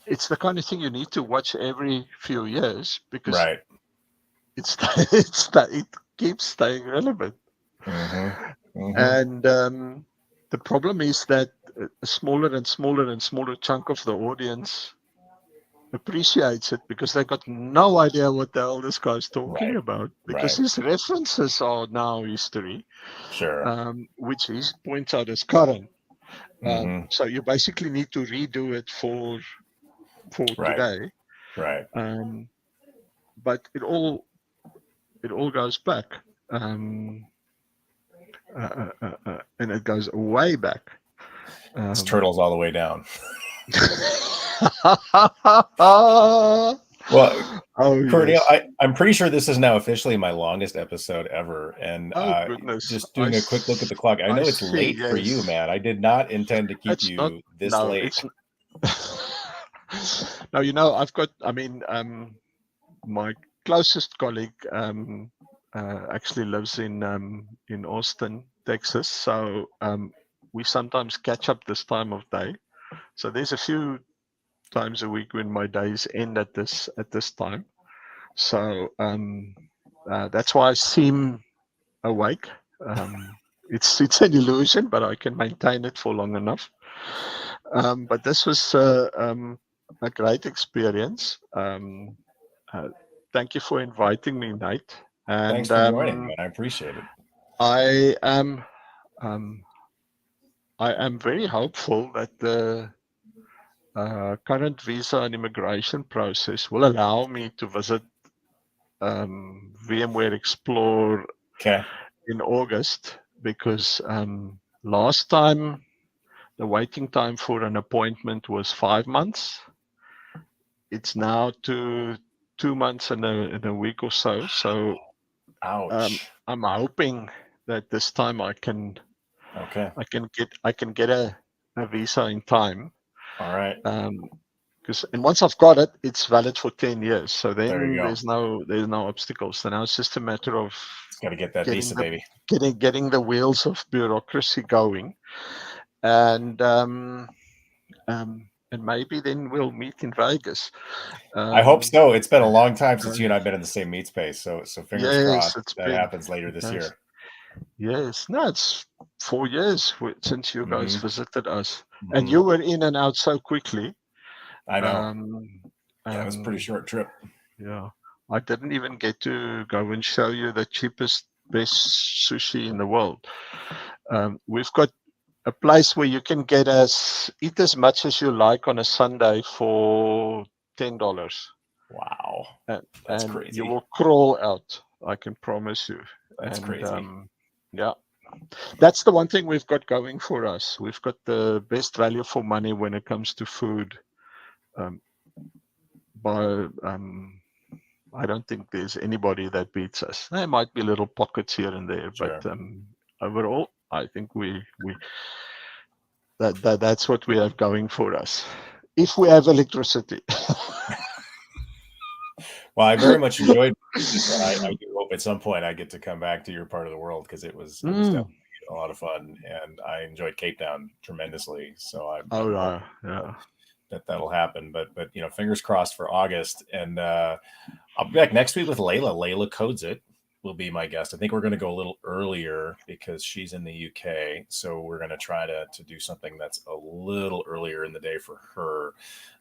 it's the kind of thing you need to watch every few years, because it keeps staying relevant. And the problem is that a smaller and smaller and smaller chunk of the audience appreciates it, because they got no idea what the hell this guy's talking about, because his references are now history, which he points out as current. So you basically need to redo it for today. Right. But it all goes back, and it goes way back. It's turtles all the way down. Well, Corneil, I'm pretty sure this is now officially my longest episode ever. And just doing a quick look at the clock, I know it's late for you, man. I did not intend to keep you this late. No, I've got, my closest colleague actually lives in Austin, Texas. So we sometimes catch up this time of day. So there's a few times a week when my days end at this time. So that's why I seem awake. It's an illusion, but I can maintain it for long enough. But this was a great experience. Thank you for inviting me, Nate. And thanks for joining, man. I appreciate it. I am very hopeful that the current visa and immigration process will allow me to visit VMware Explore in August, because last time the waiting time for an appointment was 5 months. It's now to 2 months and a week or so. So I'm hoping that this time I can get a visa in time. All right. And once I've got it, it's valid for 10 years. So then there's no obstacles. So now it's just a matter of got to get that visa, baby. Getting the wheels of bureaucracy going, and maybe then we'll meet in Vegas. I hope so. It's been a long time since you and I've been in the same meet space. So fingers crossed that happens later this year. Yes, no, it's 4 years since you guys visited us, and you were in and out so quickly. I know. It was a pretty short trip. Yeah, I didn't even get to go and show you the cheapest, best sushi in the world. We've got a place where you can eat as much as you like on a Sunday for $10. Wow, that's crazy. You will crawl out, I can promise you. That's crazy. Yeah, that's the one thing we've got going for us. We've got the best value for money when it comes to food. I don't think there's anybody that beats us. There might be little pockets here and there, but overall, I think that's what we have going for us. If we have electricity. Well, I very much enjoyed this. I do hope at some point I get to come back to your part of the world, because it was definitely a lot of fun, and I enjoyed Cape Town tremendously. So I'm that'll happen. But fingers crossed for August, and I'll be back next week with Layla. Layla codes it. will be my guest. I think we're going to go a little earlier because she's in the UK. So we're going to try to do something that's a little earlier in the day for her.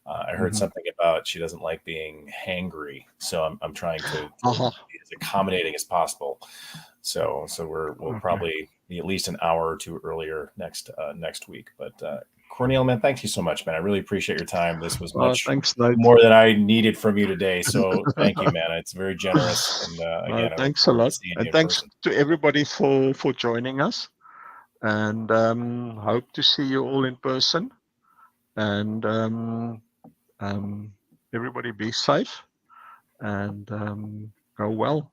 I heard something about she doesn't like being hangry. So I'm trying to be as accommodating as possible. So we'll probably be at least an hour or two earlier next week. But Corneil, man, thank you so much, man. I really appreciate your time. This was much more than I needed from you today. So thank you, man. It's very generous. And again, thanks a lot. And thanks person. to everybody for joining us. And hope to see you all in person. And everybody be safe and go well.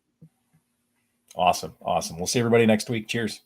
Awesome. We'll see everybody next week. Cheers.